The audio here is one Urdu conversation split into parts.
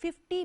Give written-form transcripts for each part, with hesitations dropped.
$50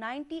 $90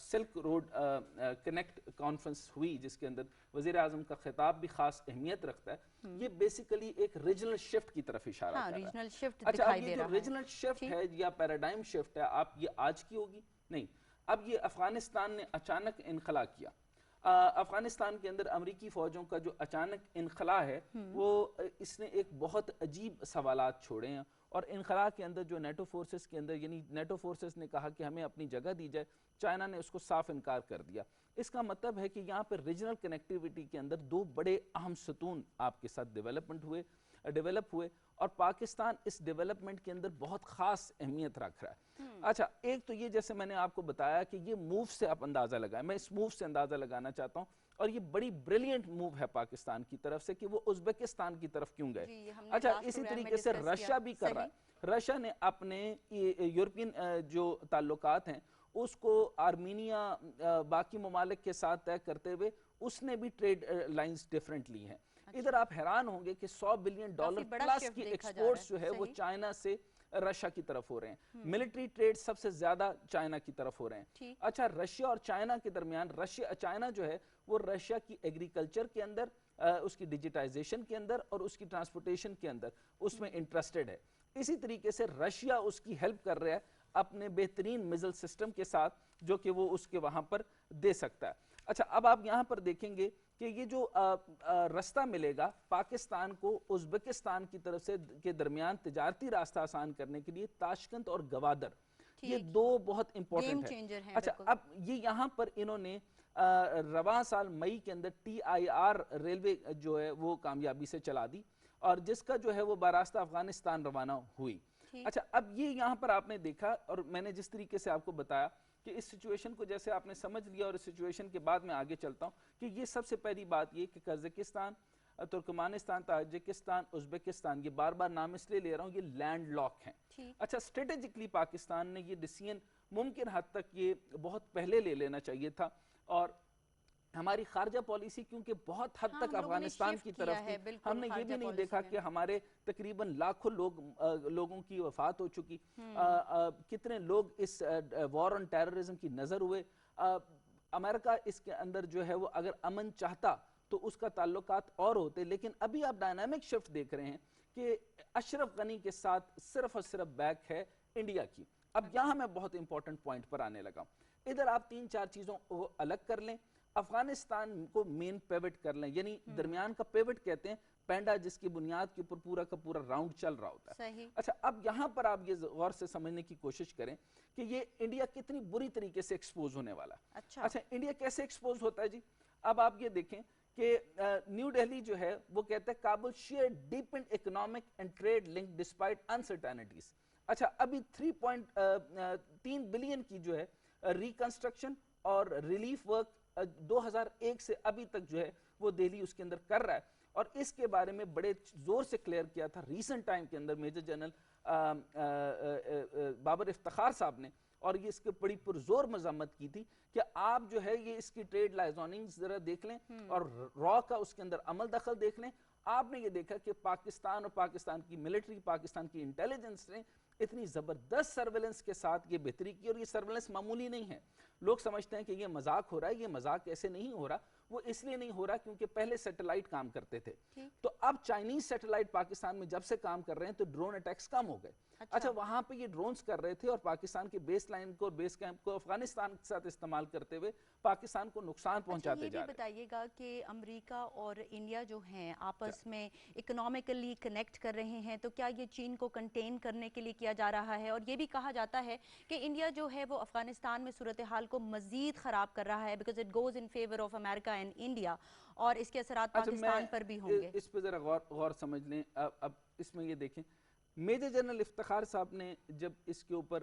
سلک روڈ کنیکٹ کانفرنس ہوئی جس کے اندر وزیر اعظم کا خطاب بھی خاص اہمیت رکھتا ہے، یہ بیسیکلی ایک ریجنل شفٹ کی طرف اشارہ کر رہا ہے۔ ریجنل شفٹ اچھا دکھائی اب دے یہ جو رہا ہے۔ ریجنل شفٹ ہے یا پیراڈائم شفٹ ہے، آپ یہ آج کی ہوگی نہیں، اب یہ افغانستان نے اچانک انخلا کیا۔ افغانستان کے اندر امریکی فوجوں کا جو اچانک انخلا ہے وہ اس نے ایک بہت عجیب سوالات چھوڑے ہیں، اور انخلا کے اندر جو نیٹو فورسز کے اندر، یعنی نیٹو فورسز نے کہا کہ ہمیں اپنی جگہ دی جائے، چائنا نے اس کو صاف انکار کر دیا۔ اس کا مطلب ہے کہ یہاں پر ریجنل کنیکٹیوٹی کے اندر دو بڑے اہم ستون آپ کے ساتھ ڈیولپ ہوئے، اور پاکستان اس ڈیولپمنٹ کے اندر بہت خاص اہمیت رکھ رہا ہے۔ اچھا ایک تو یہ جیسے میں نے آپ کو بتایا کہ یہ موو سے آپ اندازہ لگائیں، میں اس موو سے اندازہ لگانا چاہتا ہوں، اور یہ بڑی بریلینٹ موو ہے پاکستان کی طرف سے کہ وہ ازبکستان کی طرف کیوں گئے۔ اچھا اسی طریقے سے رشیا بھی کر رہا ہے، رشیا نے اپنے یورپین جو تعلقات ہیں اس کو آرمینیا باقی ممالک کے ساتھ طے کرتے ہوئے اس نے بھی ٹریڈ لائنز ڈیفرنٹ لی ہیں۔ ادھر آپ حیران ہوں گے کہ $100 بلین پلس کی ایکسپورٹس جو ہے وہ چائنا سے رشیا کی طرف ہو رہے ہیں، ملٹری ٹریڈ سب سے زیادہ چائنا کی طرف ہو رہے ہیں۔ اچھا رشیا اور چائنا کے درمیان، چائنا جو ہے وہ رشیا کی ایگریکلچر کے اندر، اس کی ڈیجیٹائزیشن کے اندر اور اس کی ٹرانسپورٹیشن کے اندر اس میں انٹرسٹڈ ہے۔ اسی طریقے سے رشیا اس کی ہیلپ کر رہا ہے اپنے بہترین میزل سسٹم کے ساتھ جو کہ وہ اس کے وہاں پر دے سکتا ہے۔ اچھا اب آپ یہاں پر دیکھیں گے کہ یہ جو راستہ ملے گا پاکستان کو ازبکستان کی طرف سے کے درمیان تجارتی راستہ آسان کرنے کے لیے، تاشقند اور گوادر، یہ دو بہت امپورٹنٹ ہیں۔ اچھا اب یہ یہاں پر انہوں نے رواں سال مئی کے اندر TIR ریلوے جو ہے وہ کامیابی سے چلا دی، اور جس کا جو ہے وہ باراستہ افغانستان روانہ ہوئی۔ اچھا اب یہ یہاں پر آپ نے دیکھا، اور میں نے جس طریقے سے آپ کو بتایا کہ اس سچویشن کو جیسے آپ نے سمجھ لیا، اور اس سچویشن کے بعد میں آگے چلتا ہوں کہ یہ سب سے پہلی بات یہ کہ قزاقستان، ترکمانستان، تاجکستان، ازبکستان، یہ بار بار نام اس لیے لے رہا ہوں، یہ لینڈ لاک ہیں۔ اچھا اسٹریٹجکلی پاکستان نے یہ ڈیسیژن ممکن حد تک یہ بہت پہلے لے لینا چاہیے تھا، اور ہماری خارجہ پالیسی کیونکہ بہت حد تک افغانستان کی طرف تھی، ہم نے یہ بھی نہیں دیکھا کہ ہمارے تقریباً لاکھوں لوگوں کی وفات ہو چکی، کتنے لوگ اس وار آن ٹیررزم کی نظر ہوئے۔ امریکہ اس کے اندر جو ہے وہ اگر امن چاہتا تو اس کا تعلقات اور ہوتے، لیکن ابھی آپ ڈائنامک شفٹ دیکھ رہے ہیں کہ اشرف غنی کے ساتھ صرف اور صرف بیک ہے انڈیا کی۔ اب یہاں میں بہت امپورٹنٹ پوائنٹ پر آنے لگا، ادھر آپ 3-4 چیزوں کو الگ کر لیں، افغانستان کو مین پیوٹ کر لیں، یعنی درمیان کا پیوٹ کہتے ہیں پینڈا جس کی بنیاد کے اوپر پورا کا پورا راؤنڈ چل رہا ہوتا ہے۔ اچھا اب یہاں پر آپ یہ غور سے سمجھنے کی کوشش کریں کہ یہ انڈیا کتنی بری طریقے سے ایکسپوز ہونے والا ہے۔ اچھا انڈیا کیسے ایکسپوز ہوتا ہے جی؟ اب آپ یہ دیکھیں کہ نیو دہلی جو ہے وہ کہتا ہے Kabul share depend economic and trade link despite uncertainties. اچھا ابھی 3.3 بلین کی جو ہے ریکنسٹرکشن اور ریلیف ورک 2001 سے ابھی تک جو ہے وہ دہلی اس کے اندر کر رہا ہے، اور اس کے بارے میں بڑے زور سے کلیئر کیا تھا ریسنٹ ٹائم کے اندر میجر جنرل بابر افتخار صاحب نے، اور یہ اس کے بڑی پرزور مذمت کی تھی کہ آپ جو ہے یہ اس کی ٹریڈ لائزوننگ ذرا دیکھ لیں اور را کا اس کے اندر عمل دخل دیکھ لیں۔ آپ نے یہ دیکھا کہ پاکستان اور پاکستان کی ملٹری، پاکستان کی انٹیلیجنس نے اتنی زبردست سرویلنس کے ساتھ یہ بہتری کی، اور یہ سرویلنس معمولی نہیں ہے۔ لوگ سمجھتے ہیں کہ یہ مذاق ہو رہا ہے، یہ مذاق ایسے نہیں ہو رہا، وہ اس لیے نہیں ہو رہا کیونکہ پہلے سیٹلائٹ کام کرتے تھے، تو اب چائنیز سیٹلائٹ پاکستان میں جب سے کام کر رہے ہیں تو ڈرون اٹیکس کم ہو گئے۔ اچھا وہاں پہ یہ ڈرونز کر رہے تھے اور پاکستان کے بیس لائن کو اور بیس کیمپ کو افغانستان کے ساتھ استعمال کرتے ہوئے پاکستان کو نقصان پہنچاتے جا رہے ہیں۔ یہ بھی بتائیے گا کہ امریکہ اور انڈیا جو ہیں آپس میں اکنامکلی کنیکٹ کر رہے ہیں، تو کیا یہ چین کو کنٹین کرنے کے لیے کیا جا رہا ہے؟ اور یہ بھی کہا جاتا ہے کہ انڈیا جو ہے وہ افغانستان میں صورتحال کو مزید خراب کر رہا ہے because it goes in favour of America and India, اور اس کے اثرات پاکستان پر بھی ہوں گے۔ اس پہ ذرا غور سمجھ لیں۔ اب اس میں یہ دیکھیں میجر جنرل افتخار صاحب نے جب اس کے اوپر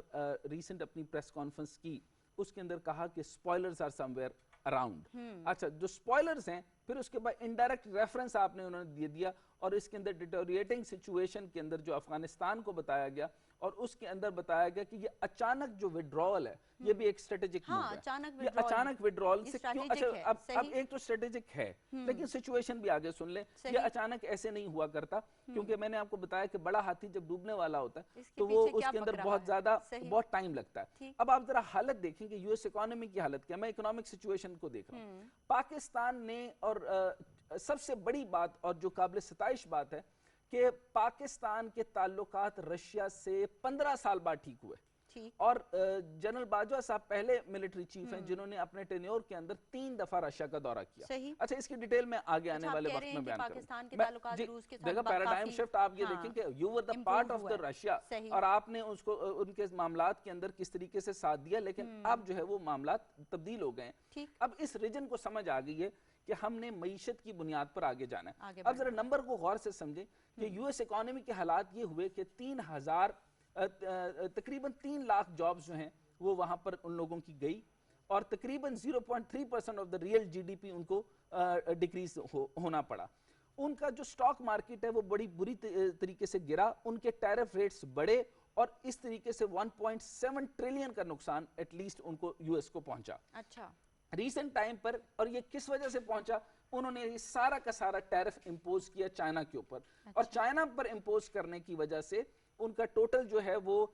ریسنٹ اپنی پریس کانفرنس کی، اس کے اندر کہا کہ spoilers are some where around. اچھا جو سپوائلرز ہیں، پھر اس کے بعد انڈائریکٹ ریفرنس آپ نے انہوں نے دے دیا، اور اس کے اندر ڈیٹوریٹنگ سچویشن کے اندر جو افغانستان کو بتایا گیا اور اس کے اندر بتایا گیا کہ یہ اچانک جو withdrawal ہے یہ بھی ایک اسٹریٹجک موو ہے. یہ اچانک withdrawal سے کیوں, اچھا اب ایک تو اسٹریٹجک ہے لیکن سچویشن بھی آگے سن لیں. یہ اچانک ایسے نہیں ہوا کرتا, کیونکہ میں نے آپ کو بتایا کہ بڑا ہاتھی جب ڈوبنے والا ہوتا ہے تو وہ اس کے اندر بہت زیادہ بہت ٹائم لگتا ہے. اب آپ ذرا حالت دیکھیں کہ یو ایس اکانومی کی حالت کیا, میں اکنامک سچویشن کو دیکھ رہا ہوں. پاکستان نے, اور سب سے بڑی بات اور جو قابل ستائش بات ہے کہ پاکستان کے تعلقات رشیا سے 15 سال بعد ٹھیک ہوئے, اور جنرل باجوہ صاحب پہلے ملٹری چیف ہیں جنہوں نے اپنے ٹینیور کے اندر 3 دفعہ رشیا کا دورہ کیا. اچھا اس کی ڈیٹیل میں آگے آنے والے وقت میں بیان کروں. دیکھا پیراڈائم شفٹ آپ یہ دیکھیں کہ you were the part of the Russia, اور آپ نے اس کو ان کے معاملات کے اندر کس طریقے سے ساتھ دیا, لیکن اب جو ہے وہ معاملات تبدیل ہو گئے ہیں. اب اس ریجن کو سمجھ آ گئی ہے کہ ہم نے معیشت کی بنیاد پر آگے جانا ہے. اب ذرا نمبر کو غور سے سمجھیں کہ یو ایس اکانومی کے حالات یہ ہوئے کہ تقریباً 3 لاکھ جابز جو ہیں وہ وہاں پر ان لوگوں کی گئی, اور تقریباً 0.3% of the real G D P ان کو ڈیکریز ہونا پڑا. ان کا جو سٹاک مارکیٹ ہے وہ بڑی بری طریقے سے گرا, ان کے ٹیرف ریٹس بڑھے, اور اس طریقے سے 1.7 ٹریلین کا نقصان ایٹ لیسٹ ان کو یو ایس کو پہنچا. اچھا ریسنٹ ٹائم پر, اور یہ کس وجہ سے پہنچا, انہوں نے یہ سارا کا سارا ٹیرف امپوز کیا چائنا کے اوپر, اور چائنا پر امپوز کرنے کی وجہ سے ان کا ٹوٹل جو ہے وہ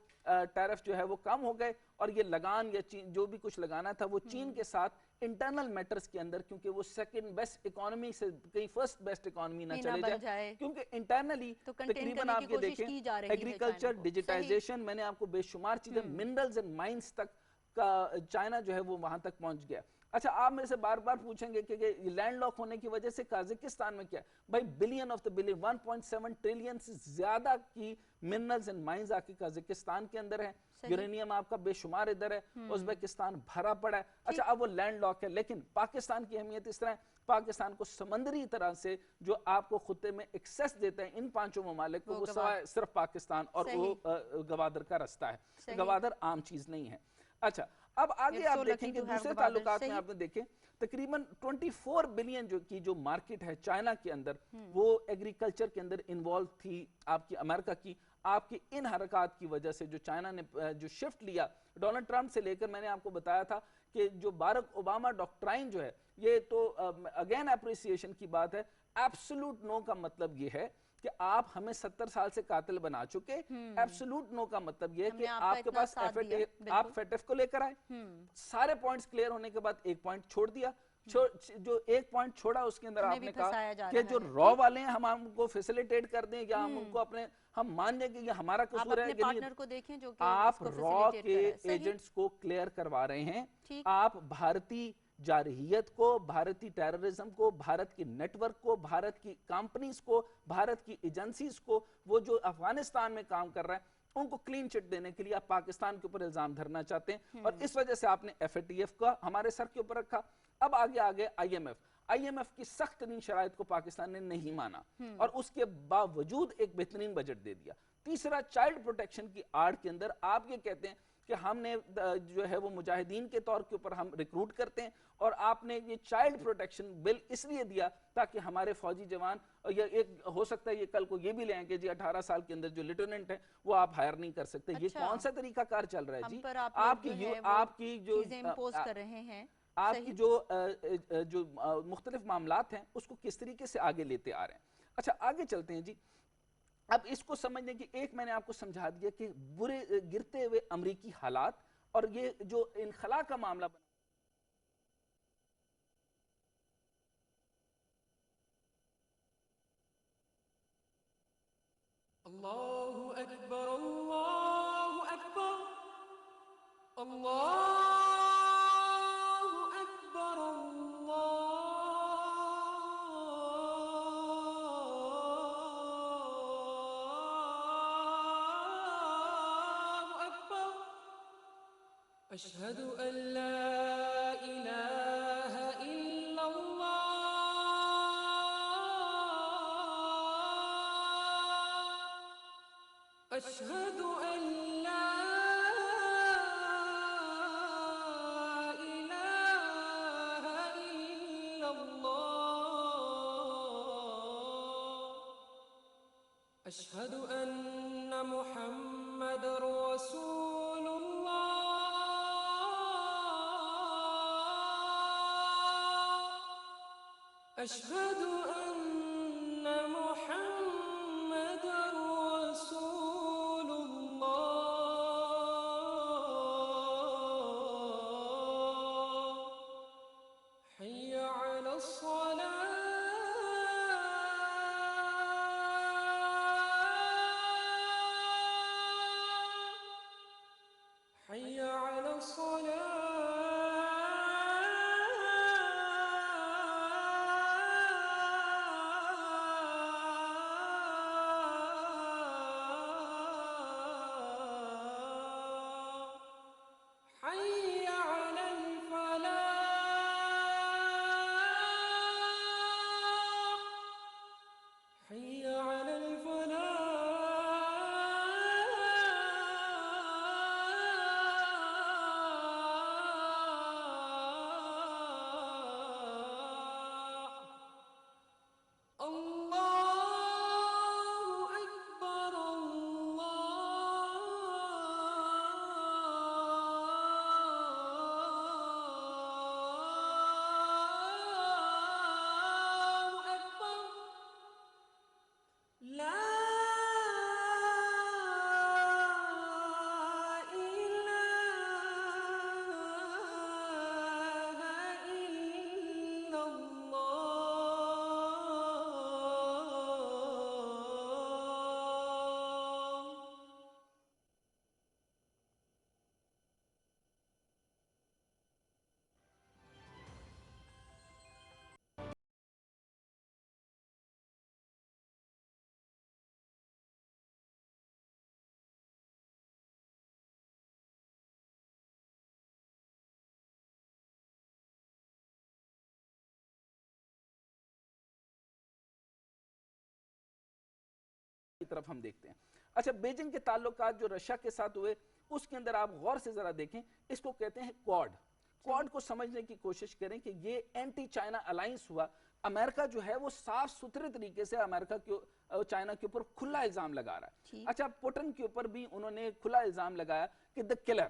ٹیرف جو ہے وہ کم ہو گئے, اور یہ لگان یا جو بھی کچھ لگانا تھا وہ چین کے ساتھ انٹرنل میٹرز کے اندر, کیونکہ وہ سیکنڈ بیسٹ اکانومی سے کہیں فرسٹ بیسٹ اکانومی نہ چلے جائے, کیونکہ انٹرنلی تقریباً آپ یہ دیکھیں ایگریکلچر, ڈیجیٹائزیشن, میں نے آپ کو بے شمار چیزیں, منرلز اینڈ مائنز تک کا چائنا جو ہے وہ وہاں تک پہنچ گیا. اچھا آپ میرے سے بار بار پوچھیں گے کہ لینڈ لاک ہونے کی وجہ سے قازقستان میں کیا ہے, بھائی billion of the billion 1.7 trillion سے زیادہ کی منرلز اینڈ مائنز آپ کی قازقستان کے اندر ہیں, یورینیم آپ کا بے شمار ادھر ہے, ازبیکستان بھرا پڑا ہے. اچھا اب وہ لینڈ لاک ہے, لیکن پاکستان کی اہمیت اس طرح ہے, پاکستان کو سمندری طرح سے جو آپ کو خطے میں ایکسیس دیتے ہیں ان 5 ممالک کو, وہ سوائے صرف پاکستان, اور وہ گوادر کا رستہ ہے, گوادر عام چیز نہیں ہے. اچھا اب آگے آپ دیکھیں کہ دوسرے تعلقات میں آپ نے دیکھیں تقریباً 24 بلین جو مارکیٹ ہے چائنا کے اندر, وہ ایگریکلچر کے اندر انوالو تھی آپ کی امریکہ کی. آپ کی ان حرکات کی وجہ سے جو چائنا نے جو شفٹ لیا ڈونلڈ ٹرمپ سے لے کر, میں نے آپ کو بتایا تھا کہ جو بارک اوباما ڈاکٹرائن جو ہے, یہ تو اگین اپریسیشن کی بات ہے. ایبسولوٹ نو کا مطلب یہ ہے کہ آپ ہمیں 70 سال سے قاتل بنا چکے. ایبسولوٹ نو کا مطلب یہ ہے کہ آپ کے پاس آپ فیٹف کو لے کر آئے, سارے پوائنٹس کلیئر ہونے کے بعد ایک پوائنٹ چھوڑ دیا, جو ایک پوائنٹ چھوڑا اس کے اندر آپ نے کہا کہ جو رو والے ہیں ہم ان کو فیسیلیٹیٹ کر دیں, یا ہم ان کو اپنے ہم مان لیں کہ یہ ہمارا قصور ہے. آپ رو کے ایجنٹس کو کلیئر کروا رہے ہیں, آپ بھارتی جارحیت کو, بھارتی ٹیررزم کو, بھارت کی نیٹ ورک کو, بھارت کی کمپنیز کو, بھارت کی ایجنسیز کو, وہ جو افغانستان میں کام کر رہے ہیں ان کو کلین چٹ دینے کے لیے آپ پاکستان کے اوپر الزام دھرنا چاہتے ہیں, اور اس وجہ سے آپ نے ایف اے ٹی ایف کا ہمارے سر کے اوپر رکھا. اب آگے آئی ایم ایف کی سخت ترین شرائط کو پاکستان نے نہیں مانا, اور اس کے باوجود ایک بہترین بجٹ دے دیا. تیسرا, چائلڈ پروٹیکشن کی آڑ کے اندر آپ یہ کہتے ہیں کہ ہم نے جو ہے وہ مجاہدین کے طور کے اوپر ہم ریکروٹ کرتے ہیں, اور آپ نے یہ چائلڈ پروٹیکشن بل اس لیے دیا تاکہ ہمارے فوجی جوان, ایک ہو سکتا ہے یہ کل کو یہ بھی لیں کہ جی 18 سال کے اندر جو لیٹننٹ ہے وہ آپ ہائر نہیں کر سکتے. یہ کون سا طریقہ کار چل رہا ہے جی, آپ کی جو مختلف معاملات ہیں اس کو کس طریقے سے آگے لیتے آ رہے ہیں. اچھا آگے چلتے ہیں جی. اب اس کو سمجھنے کی ایک میں نے آپ کو سمجھا دیا کہ برے گرتے ہوئے امریکی حالات, اور یہ جو انخلا کا معاملہ بنا. اللہ اکبر اللہ اکبر اللہ اکبر اللہ اکبر اشہد ان لا الہ الا اللہ اشہد ان لا الہ الا اللہ اشہد ان محمد محمد رسول الله أشهد أن محمد رسول الله حي على الصلاة حي على الصلاة حي على الفلاح حي على الفلاح الله أكبر الله أكبر لا إله إلا الله کی طرف ہم دیکھتے ہیں. اچھا بیجنگ کے تعلقات جو رشیا کے ساتھ ہوئے اس کے اندر آپ غور سے ذرا دیکھیں, اس کو کہتے ہیں کوڈ. کوڈ کو سمجھنے کی کوشش کریں کہ یہ اینٹی چائنا الائنس ہوا. امریکہ جو ہے وہ صاف ستھرے طریقے سے امریکہ چائنا کے اوپر کھلا الزام لگا رہا ہے. اچھا پوٹن کے اوپر بھی انہوں نے کھلا الزام لگایا کہ دا کلر.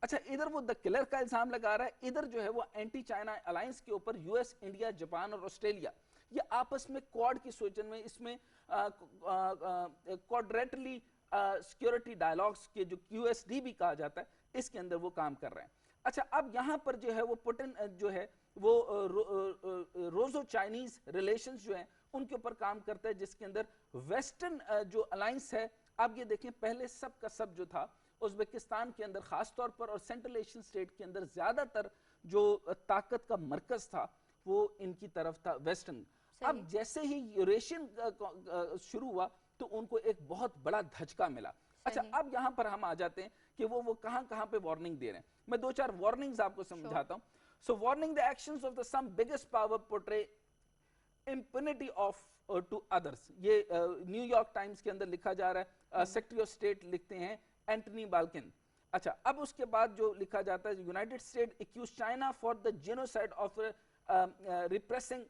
اچھا ادھر وہ دا کلر کا الزام لگا رہا ہے, ادھر جو ہے وہ اینٹی چائنا الائنس کے اوپر یو ایس, انڈیا, جاپان اور آسٹریلیا یہ آپس میں کوڈ کی سوچن میں اس میں کوڈریٹلی سیکیورٹی ڈائلاگز کے جو کیو ایس ڈی بھی کہا جاتا ہے اس کے اندر وہ کام کر رہے ہیں. اچھا اب یہاں پر جو ہے وہ پوٹن جو ہے وہ روزو چائنیز ریلیشنز جو ہیں ان کے اوپر کام کرتا ہے, جس کے اندر ویسٹرن جو الائنس ہے. اب یہ دیکھیں پہلے سب کا سب جو تھا ازبکستان کے اندر خاص طور پر اور سینٹرل ایشین سٹیٹ کے اندر زیادہ تر جو طاقت کا مرکز تھا وہ ان کی طرف تھا ویسٹرن. اب جیسے ہی یوریشین شروع ہوا تو ان کو ایک بہت بڑا دھچکا ملا. اچھا اب یہاں پر ہم آ جاتے ہیں کہ وہ کہاں کہاں پہ وارننگ دے رہے ہیں. میں دو چار وارننگز آپ کو سمجھاتا ہوں. سو warning the actions of the some biggest power portray impunity of to others. یہ نیو یارک ٹائمز کے اندر لکھا جا رہا ہے, سیکریٹری آف اسٹیٹ لکھتے ہیں اینٹنی بالکن. اچھا اب اس کے بعد جو لکھا جاتا ہے United State accused China for the genocide of repressing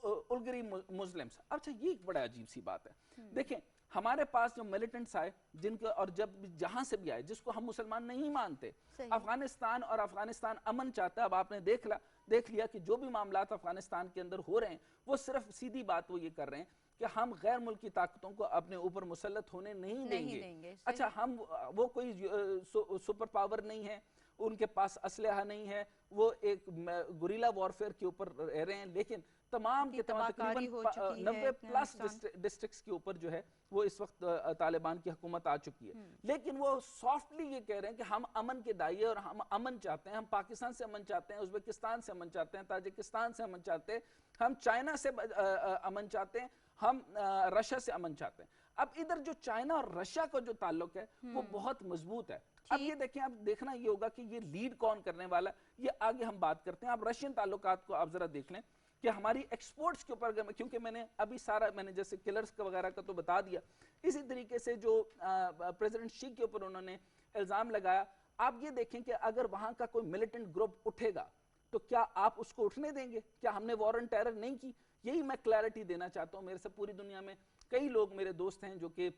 الگری مسلمز. اچھا یہ ایک بڑا عجیب سی بات ہے. دیکھیں ہمارے پاس جو ملیٹنٹس آئے جن کے اور جب جہاں سے بھی آئے جس کو ہم مسلمان نہیں مانتے, افغانستان اور افغانستان امن چاہتا ہے. اب آپ نے دیکھ لیا کہ جو بھی معاملات افغانستان کے اندر ہو رہے ہیں وہ صرف سیدھی بات وہ یہ کر رہے ہیں کہ ہم غیر ملکی طاقتوں کو اپنے اوپر مسلط ہونے نہیں دیں گے. اچھا ہم وہ کوئی سپر پاور نہیں ہے, ان کے پاس اسلحہ نہیں ہے, وہ ایک گوریلا وارفیئر کے اوپر رہ رہے ہیں, لیکن تمام کے تمام تقریباً 90+ ڈسٹرکٹس کے اوپر جو ہے وہ اس وقت طالبان کی حکومت آ چکی ہے. لیکن وہ سافٹلی یہ کہہ رہے ہیں کہ ہم امن کے دائیں اور ہم امن چاہتے ہیں, ہم پاکستان سے امن چاہتے ہیں, ازبکستان سے امن چاہتے ہیں, تاجکستان سے امن چاہتے ہیں, ہم چائنا سے امن چاہتے ہیں, ہم رشیا سے امن چاہتے ہیں. اب ادھر جو چائنا اور رشیا کا جو تعلق ہے وہ بہت مضبوط ہے. اب یہ دیکھیں, اب دیکھنا یہ ہوگا کہ یہ لیڈ کون کرنے والا ہے, یہ آگے ہم بات کرتے ہیں. اب رشین تعلقات کو آپ ذرا دیکھ لیں کہ ہماری ایکسپورٹس کے اوپر, کیونکہ میں نے ابھی سارا میں نے جیسے کلرز کا وغیرہ کا تو بتا دیا, اسی طریقے سے جو پریزیڈنٹ شی کے اوپر انہوں نے الزام لگایا. آپ یہ دیکھیں کہ اگر وہاں کا کوئی ملیٹنٹ گروپ اٹھے گا تو کیا آپ اس کو اٹھنے دیں گے؟ کیا ہم نے وار آن ٹیرر نہیں کی؟ یہی میں کلیئرٹی دینا چاہتا ہوں. میرے سے پوری دنیا میں کئی لوگ میرے دوست ہیں جو کہ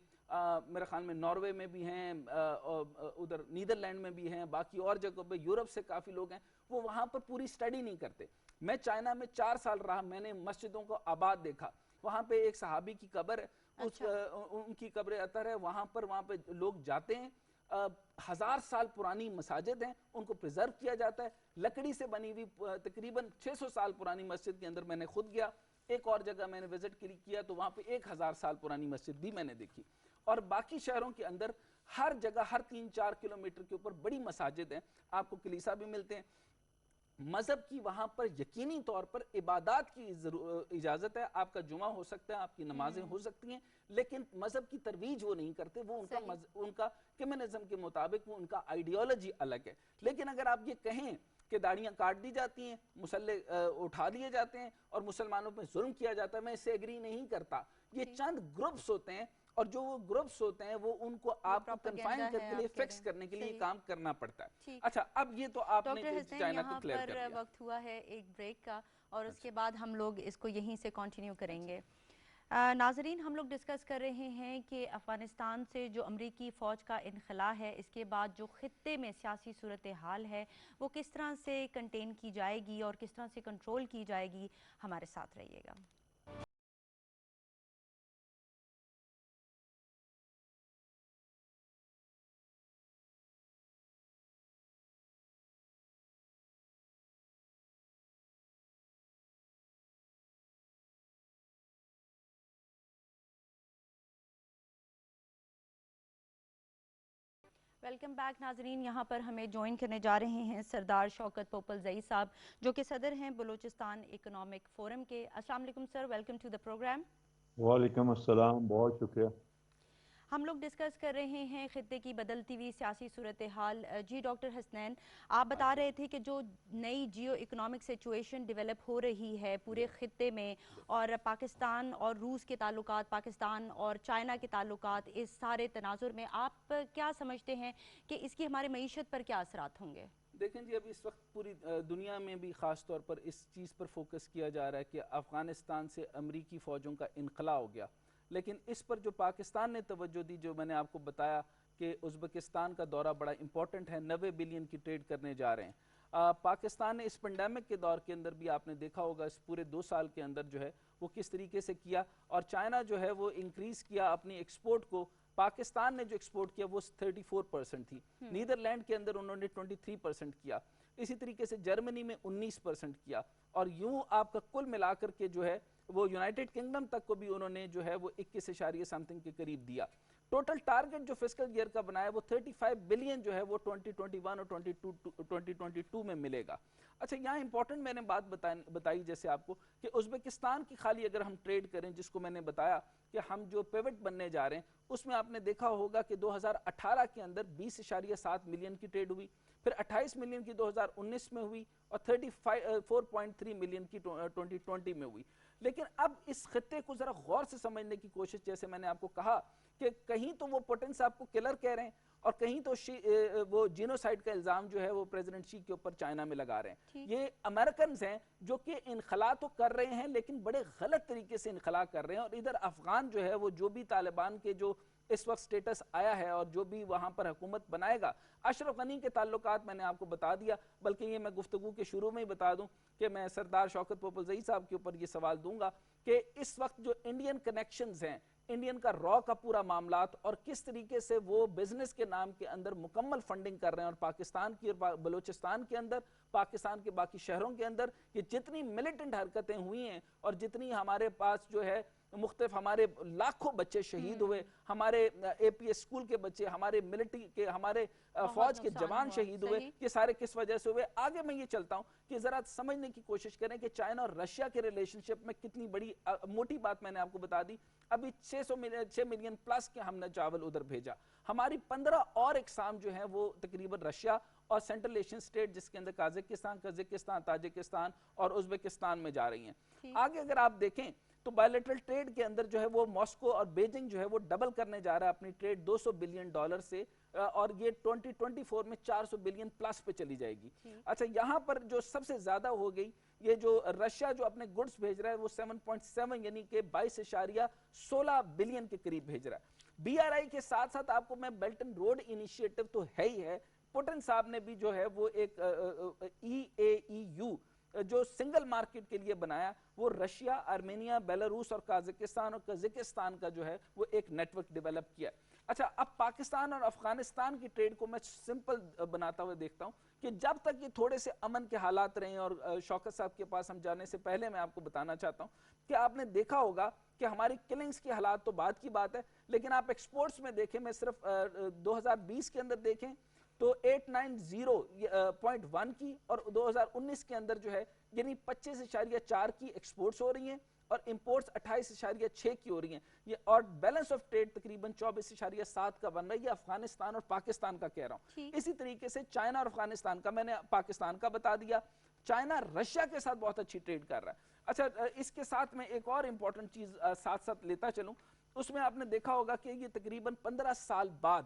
میرے خیال میں ناروے میں بھی ہیں، ادھر نیدرلینڈ میں بھی ہیں، باقی اور جگہوں پہ یورپ سے کافی لوگ ہیں، وہ وہاں پر پوری سٹڈی نہیں کرتے. میں چائنا میں 4 سال رہا، میں نے مسجدوں کو آباد دیکھا. وہاں پہ ایک صحابی کی قبر ہے، ان کی قبر اطہر ہے، وہاں پہ لوگ جاتے ہیں. 1000 سال پرانی مساجد ہیں، ان کو پریزرو کیا جاتا ہے. لکڑی سے بنی ہوئی تقریباً 600 سال پرانی مسجد کے اندر میں نے خود گیا. ایک اور جگہ میں نے وزٹ کیا تو وہاں پہ 1000 سال پرانی مسجد بھی میں نے دیکھی. اور باقی شہروں کے اندر ہر جگہ ہر 3-4 کلومیٹر کے اوپر بڑی مساجد ہیں، آپ کو کلیسا بھی ملتے ہیں. مذہب کی وہاں پر یقینی طور پر عبادات کی اجازت ہے، آپ کا جمعہ ہو سکتا ہے، آپ کی نمازیں ہو سکتی ہیں، لیکن مذہب کی ترویج وہ نہیں کرتے. وہ ان کا کمیونزم کے مطابق وہ ان کا آئیڈیالوجی الگ ہے. لیکن اگر آپ یہ کہیں کہ داڑیاں کاٹ دی جاتی ہیں، مسلح اٹھا لیے جاتے ہیں اور مسلمانوں پہ ظلم کیا جاتا ہے، میں اس سے ایگری نہیں کرتا. یہ چند گروپس ہوتے ہیں، اور جو وہ گروپس ہوتے ہیں وہ ان کو آپ کو کنفائن کرنے کے لیے، فکس کرنے کے لیے کام کرنا پڑتا ہے. اچھا، اب یہ تو آپ نے چائنا کو کلیئر کر دیا. وقت ہوا ہے ایک بریک کا، اور اس کے بعد ہم لوگ اس کو یہیں سے کنٹینیو کریں گے. ناظرین، ہم لوگ ڈسکس کر رہے ہیں کہ افغانستان سے جو امریکی فوج کا انخلا ہے، اس کے بعد جو خطے میں سیاسی صورتحال ہے وہ کس طرح سے کنٹین کی جائے گی اور کس طرح سے کنٹرول کی جائے گی. ہمارے ساتھ رہیے گا. ویلکم بیک ناظرین. یہاں پر ہمیں جوائن کرنے جا رہے ہیں سردار شوکت پوپلزئی صاحب، جو کہ صدر ہیں بلوچستان اکنامک فورم کے. السلام علیکم سر، ویلکم ٹو دا پروگرام. وعلیکم السلام، بہت شکریہ. ہم لوگ ڈسکس کر رہے ہیں خطے کی بدلتی ہوئی سیاسی صورتحال. جی ڈاکٹر حسنین، آپ بتا رہے تھے کہ جو نئی جیو اکنامک سچویشن ڈیولپ ہو رہی ہے پورے خطے میں، اور پاکستان اور روس کے تعلقات، پاکستان اور چائنا کے تعلقات، اس سارے تناظر میں آپ کیا سمجھتے ہیں کہ اس کی ہمارے معیشت پر کیا اثرات ہوں گے؟ دیکھیں جی، اب اس وقت پوری دنیا میں بھی خاص طور پر اس چیز پر فوکس کیا جا رہا ہے کہ افغانستان سے امریکی فوجوں کا انخلا ہو گیا. لیکن اس پر جو پاکستان نے توجہ دی، جو میں نے آپ کو بتایا کہ ازبکستان کا دورہ بڑا امپورٹنٹ ہے، 90 بلین کی ٹریڈ کرنے جا رہے ہیں. پاکستان نے اس پینڈیمک کے دور کے اندر بھی آپ نے دیکھا ہوگا، اس پورے 2 سال کے اندر جو ہے وہ کس طریقے سے کیا، اور چائنا جو ہے وہ انکریز کیا اپنی ایکسپورٹ کو. پاکستان نے جو ایکسپورٹ کیا وہ 34% تھی، نیدرلینڈ کے اندر انہوں نے 23% کیا، اسی طریقے سے جرمنی میں 19% کیا، اور یوں آپ کا کل ملا کر کے جو ہے وہ یونائٹڈ کنگڈم تک کو بھی انہوں نے جو ہے وہ 21 کے قریب دیا. ٹوٹل ٹارگٹ جو فسکل ایئر کا بنایا وہ 35 بلین جو ہے وہ 2021 اور 2022 میں ملے گا. اچھا، یہاں امپورٹنٹ میں نے بات بتائی جیسے آپ کو کہ ازبکستان کی خالی اگر ہم ٹریڈ کریں، جس کو میں نے بتایا کہ ہم جو پیوٹ بننے جا رہے ہیں، اس میں آپ نے دیکھا ہوگا کہ 2018 کے اندر 20.7 ملین کی ٹریڈ ہوئی، پھر 28 ملین کی 2019 میں ہوئی، اور 34.3 ملین کی 2020 میں ہوئی. لیکن اب اس خطے کو ذرا غور سے سمجھنے کی کوشش، جیسے میں نے آپ کو کہا کہ کہیں تو وہ پوٹنس آپ کو کلر کہہ رہے ہیں، اور کہیں تو وہ جینوسائیڈ کا الزام جو ہے وہ پریزیڈنٹ شی کے اوپر چائنا میں لگا رہے ہیں. یہ امریکنز ہیں جو کہ انخلا تو کر رہے ہیں لیکن بڑے غلط طریقے سے انخلا کر رہے ہیں. اور ادھر افغان جو ہے وہ جو بھی طالبان کے جو اس وقت سٹیٹس آیا ہے اور جو بھی وہاں پر حکومت بنائے گا، اشرف غنی کے تعلقات میں نے آپ کو بتا دیا. بلکہ یہ میں گفتگو کے شروع میں ہی بتا دوں کہ میں سردار شوکت پوپلزئی صاحب کے اوپر یہ سوال دوں گا کہ اس وقت جو انڈین کنیکشنز ہیں، انڈین کا را کا پورا معاملات، اور کس طریقے سے وہ بزنس کے نام کے اندر مکمل فنڈنگ کر رہے ہیں، اور پاکستان کی اور بلوچستان کے اندر، پاکستان کے باقی شہروں کے اندر یہ جتنی ملیٹنٹ حرکتیں ہوئی ہیں، اور جتنی ہمارے پاس جو ہے مختلف ہمارے لاکھوں بچے شہید ہوئے، ہمارے اے پی ایس اسکول کے بچے، ہمارے ملٹری کے، ہمارے فوج کے جوان شہید ہوئے، یہ سارے کس وجہ سے ہوئے. آگے میں یہ چلتا ہوں کہ ذرا سمجھنے کی کوشش کریں کہ چائنا اور رشیا کے ریلیشن شپ میں کتنی بڑی موٹی بات میں نے آپ کو بتا دی. ابھی 6 ملین پلس کے ہم نے چاول ادھر بھیجا. ہماری 15 اور اقسام جو ہیں وہ تقریباً رشیا اور سینٹرل ایشین سٹیٹ، جس کے اندر قازقستان، تاجکستان اور ازبکستان میں جا رہی ہیں. آگے اگر آپ دیکھیں تو بائیلیٹرل ٹریڈ کے اندر جو ہے وہ ماسکو اور بیجنگ جو ہے وہ ڈبل کرنے جا رہا ہے اپنی ٹریڈ $200 بلین سے اور یہ 2024 میں 400 بلین پلس پہ چلی جائے گی. اچھا یہاں پر جو سب سے زیادہ ہو گئی یہ جو رشیا جو اپنے گڈز بھیج رہا ہے وہ 7.7 یعنی کہ 22.16 بلین کے قریب بھیج رہا ہے. بی آر آئی کے ساتھ ساتھ آپ کو میں بیلٹ اینڈ روڈ انیشیٹو تو ہے ہی ہے. پوٹن صاحب نے بھی جو ہے وہ ایک ای اے ای یو جو سنگل مارکیٹ کے لیے بنایا, وہ رشیا, آرمینیا, بیلاروس اور قازقستان کا جو ہے وہ ایک نیٹ ورک ڈیولپ کیا. اچھا اب پاکستان اور افغانستان کی ٹریڈ کو میں سمپل بناتا ہوا دیکھتا ہوں کہ جب تک یہ تھوڑے سے امن کے حالات رہے ہیں, اور شوکت صاحب کے پاس ہم جانے سے پہلے میں آپ کو بتانا چاہتا ہوں کہ آپ نے دیکھا ہوگا کہ ہماری کلنگز کی حالات تو بعد کی بات ہے, لیکن آپ ایکسپورٹس میں دیکھیں, میں صرف 2020 کے اندر دیکھیں تو 890.1 کی اور 2019 کے اندر جو ہے یعنی 25.4 کی ایکسپورٹس ہو رہی ہیں اور امپورٹس 28.6 کی ہو رہی ہیں, اور بیلنس آف ٹریڈ تقریباً 24.7 کا بن رہا ہے. یہ افغانستان اور پاکستان کا کہہ رہا ہوں. اسی طریقے سے چائنا اور افغانستان کا میں نے پاکستان کا بتا دیا. چائنا رشیا کے ساتھ بہت اچھی ٹریڈ کر رہا ہے. اچھا اس کے ساتھ میں ایک اور امپورٹنٹ چیز ساتھ ساتھ لیتا چلوں, اس میں آپ نے دیکھا ہوگا کہ یہ تقریباً 15 سال بعد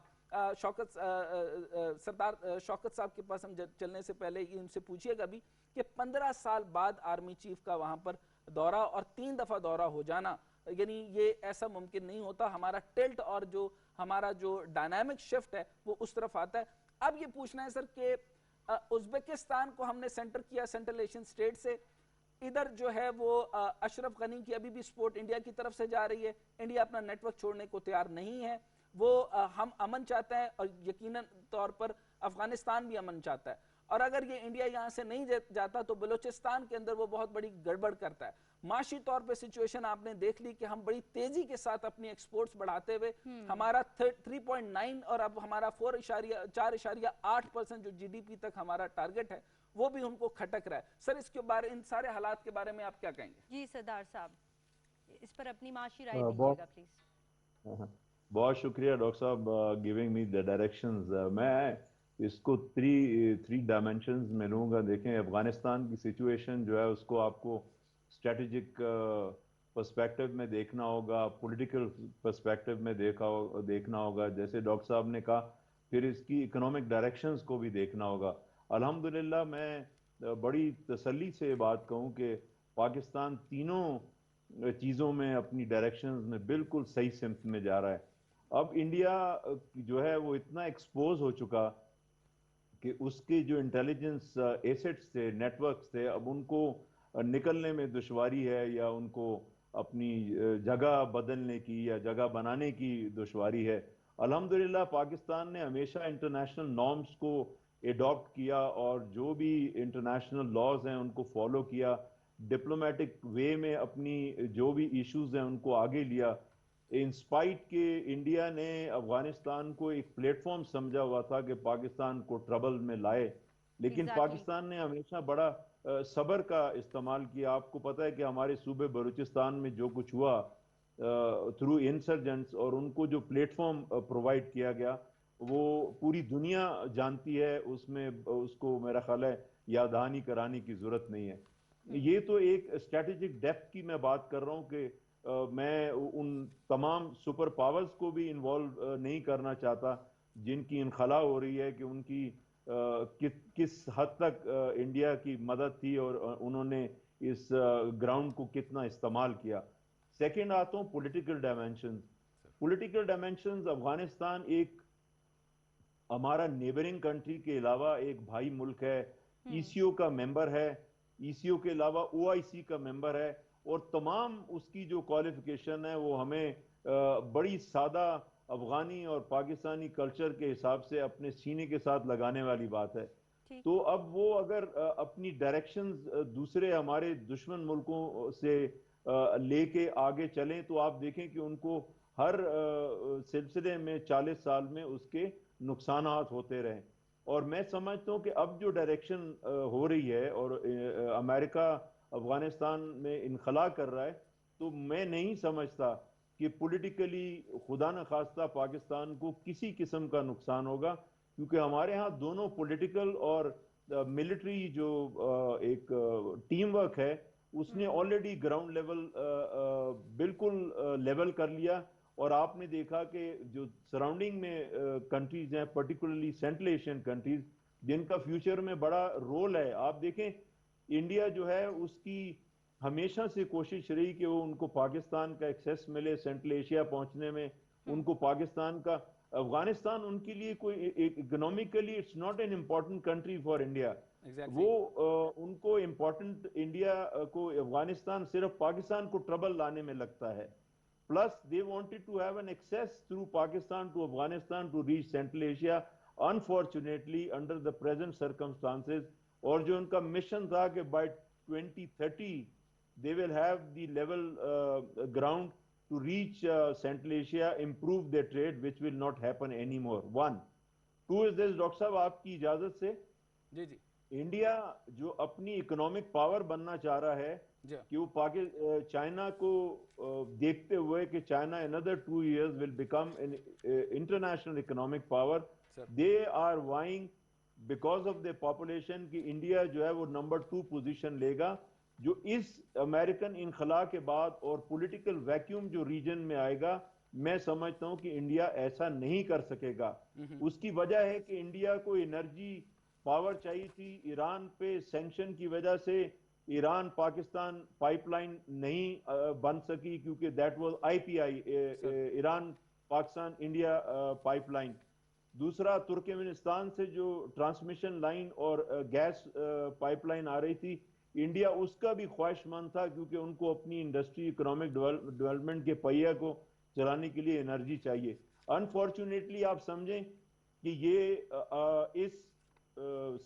سردار شوکت صاحب کے پاس ہم چلنے سے پہلے ان سے پوچھئے گا بھی کہ 15 سال بعد آرمی چیف کا وہاں پر دورہ اور 3 دفعہ دورہ ہو جانا, یعنی یہ ایسا ممکن نہیں ہوتا. ہمارا ٹلٹ اور جو ہمارا جو ڈائنامک شفٹ ہے وہ اس طرف آتا ہے. اب یہ پوچھنا ہے سر کہ ازبکستان کو ہم نے سینٹر کیا سینٹرل ایشین اسٹیٹ سے, ادھر جو ہے وہ اشرف غنی کی ابھی بھی سپورٹ انڈیا کی طرف سے جا رہی ہے. انڈیا اپنا نیٹ ورک چھوڑنے کو تیار نہیں ہے, وہ ہم امن چاہتے ہیں اور یقیناً طور پر افغانستان بھی امن چاہتا ہے, اور اگر یہ انڈیا یہاں سے نہیں جاتا تو بلوچستان کے اندر وہ بہت بڑی گڑبڑ کرتا ہے. معاشی طور پہ سچویشن آپ نے دیکھ لی کہ ہم بڑی تیزی کے ساتھ اپنی ایکسپورٹس بڑھاتے ہوئے ہمارا 3.9 اور اب ہمارا 4.8% جو جی ڈی پی تک ہمارا ٹارگٹ ہے وہ بھی ان کو کھٹک رہا ہے. سر اس کے بارے ان سارے حالات کے بارے میں آپ کیا کہیں گے؟ جی سردار صاحب اس پر اپنی معاشی رائے دیجیے گا پلیز. بہت شکریہ ڈاکٹر صاحب گیونگ می دا ڈائریکشنز. میں اس کو تھری ڈائمینشنز میں لوں گا. دیکھیں افغانستان کی سچویشن جو ہے اس کو آپ کو اسٹریٹجک پرسپیکٹو میں دیکھنا ہوگا, پولیٹیکل پرسپیکٹو میں دیکھنا ہوگا, جیسے ڈاکٹر صاحب نے کہا, پھر اس کی اکنامک ڈائریکشنز کو بھی دیکھنا ہوگا. الحمدللہ میں بڑی تسلی سے بات کہوں کہ پاکستان تینوں چیزوں میں اپنی ڈائریکشنز میں بالکل صحیح سمت میں جا رہا ہے. اب انڈیا جو ہے وہ اتنا ایکسپوز ہو چکا کہ اس کے جو انٹیلیجنس ایسٹس تھے, نیٹ ورکس تھے, اب ان کو نکلنے میں دشواری ہے, یا ان کو اپنی جگہ بدلنے کی یا جگہ بنانے کی دشواری ہے. الحمدللہ پاکستان نے ہمیشہ انٹرنیشنل نارمز کو ایڈاپٹ کیا اور جو بھی انٹرنیشنل لاز ہیں ان کو فالو کیا, ڈپلومیٹک وے میں اپنی جو بھی ایشوز ہیں ان کو آگے لیا. انسپائٹ کہ انڈیا نے افغانستان کو ایک پلیٹ فارم سمجھا ہوا تھا کہ پاکستان کو ٹربل میں لائے, لیکن پاکستان نے ہمیشہ بڑا صبر کا استعمال کیا. آپ کو پتہ ہے کہ ہمارے صوبے بلوچستان میں جو کچھ ہوا تھرو انسرجنٹس, اور ان کو جو پلیٹ فارم پرووائڈ کیا گیا وہ پوری دنیا جانتی ہے, اس میں اس کو میرا خیال ہے یاد دہانی کرانے کی ضرورت نہیں ہے. یہ تو ایک اسٹریٹجک ڈیپتھ کی میں بات کر رہا ہوں کہ میں ان تمام سپر پاورز کو بھی انوالو نہیں کرنا چاہتا جن کی انخلا ہو رہی ہے کہ ان کی کس حد تک انڈیا کی مدد تھی اور انہوں نے اس گراؤنڈ کو کتنا استعمال کیا. سیکنڈ آتا ہوں political dimensions. Political dimensions, Afghanistan ایک ہمارا نیبرنگ کنٹری کے علاوہ ایک بھائی ملک ہے, ای سی او کا ممبر ہے, ای سی او کے علاوہ او آئی سی کا ممبر ہے, اور تمام اس کی جو کوالیفیکیشن ہے وہ ہمیں بڑی سادہ افغانی اور پاکستانی کلچر کے حساب سے اپنے سینے کے ساتھ لگانے والی بات ہے. تو اب وہ اگر اپنی ڈائریکشنز دوسرے ہمارے دشمن ملکوں سے لے کے آگے چلیں تو آپ دیکھیں کہ ان کو ہر سلسلے میں 40 سال میں اس کے نقصانات ہوتے رہیں. اور میں سمجھتا ہوں کہ اب جو ڈائریکشن ہو رہی ہے اور امریکہ افغانستان میں انخلا کر رہا ہے, تو میں نہیں سمجھتا کہ پولیٹیکلی خدا نخواستہ پاکستان کو کسی قسم کا نقصان ہوگا, کیونکہ ہمارے ہاں دونوں پولیٹیکل اور ملٹری جو ایک ٹیم ورک ہے اس نے آلریڈی گراؤنڈ لیول بالکل لیول کر لیا, اور آپ نے دیکھا کہ جو سراؤنڈنگ میں کنٹریز ہیں پرٹیکولرلی سینٹرل ایشین کنٹریز جن کا فیوچر میں بڑا رول ہے، آپ دیکھیں انڈیا جو ہے اس کی ہمیشہ سے کوشش رہی کہ وہ ان کو پاکستان کا ایکسیس ملے سینٹرل ایشیا پہنچنے میں، ان کو پاکستان کا افغانستان ان کے لیے کوئی economically it's not an important country for India, وہ ان کو امپورٹنٹ انڈیا کو افغانستان صرف پاکستان کو ٹربل لانے میں لگتا ہے. Plus, they wanted to have an access through Pakistan to Afghanistan to reach Central Asia. Unfortunately, under the present circumstances, اور جو ان کا مشن تھا کہ by 2030 they will have the level ground to reach Central Asia, improve their trade, which will not happen anymore. One. Two is this, doctor صاحب آپ کی اجازت سے جی جی انڈیا جو اپنی اکنامک پاور بننا چاہ رہا ہے کہ وہ چائنا کو دیکھتے ہوئے کہ China another 2 years will become an international economic power, they are vying because of their population کہ انڈیا جو ہے وہ نمبر 2 پوزیشن لے گا، جو اس امریکن انخلا کے بعد اور پولیٹیکل ویکیوم جو ریجن میں آئے گا میں سمجھتا ہوں کہ انڈیا ایسا نہیں کر سکے گا. اس کی وجہ ہے کہ انڈیا کو انرجی پاور چاہیے تھی، ایران پہ سینکشن کی وجہ سے ایران پاکستان پائپ لائن نہیں بن سکی کیونکہ that was IPI Iran Pakistan India pipe line. دوسرا ترکمانستان سے جو ٹرانسمیشن لائن اور گیس پائپ لائن آ رہی تھی انڈیا اس کا بھی خواہش مند تھا کیونکہ ان کو اپنی انڈسٹری اکنامک ڈیولپمنٹ کے پہیہ کو چلانے کے لیے انرجی چاہیے. انفارچونیٹلی آپ سمجھیں کہ یہ اس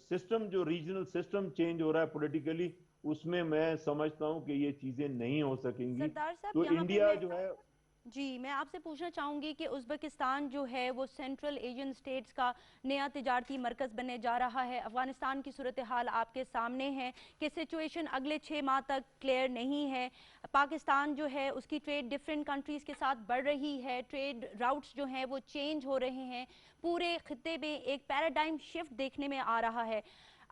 سسٹم جو ریجنل سسٹم چینج ہو رہا ہے پولیٹیکلی اس میں سمجھتا ہوں کہ یہ چیزیں نہیں ہو سکیں گی. تو انڈیا جو ہے جی میں آپ سے پوچھنا چاہوں گی کہ ازبکستان جو ہے وہ سینٹرل ایشین سٹیٹس کا نیا تجارتی مرکز بننے جا رہا ہے. افغانستان کی صورتحال آپ کے سامنے ہے کہ سچویشن اگلے 6 ماہ تک کلیئر نہیں ہے. پاکستان جو ہے اس کی ٹریڈ ڈیفرنٹ کنٹریز کے ساتھ بڑھ رہی ہے، ٹریڈ راؤٹس جو ہیں وہ چینج ہو رہے ہیں، پورے خطے میں ایک پیراڈائم شفٹ دیکھنے میں آ رہا ہے.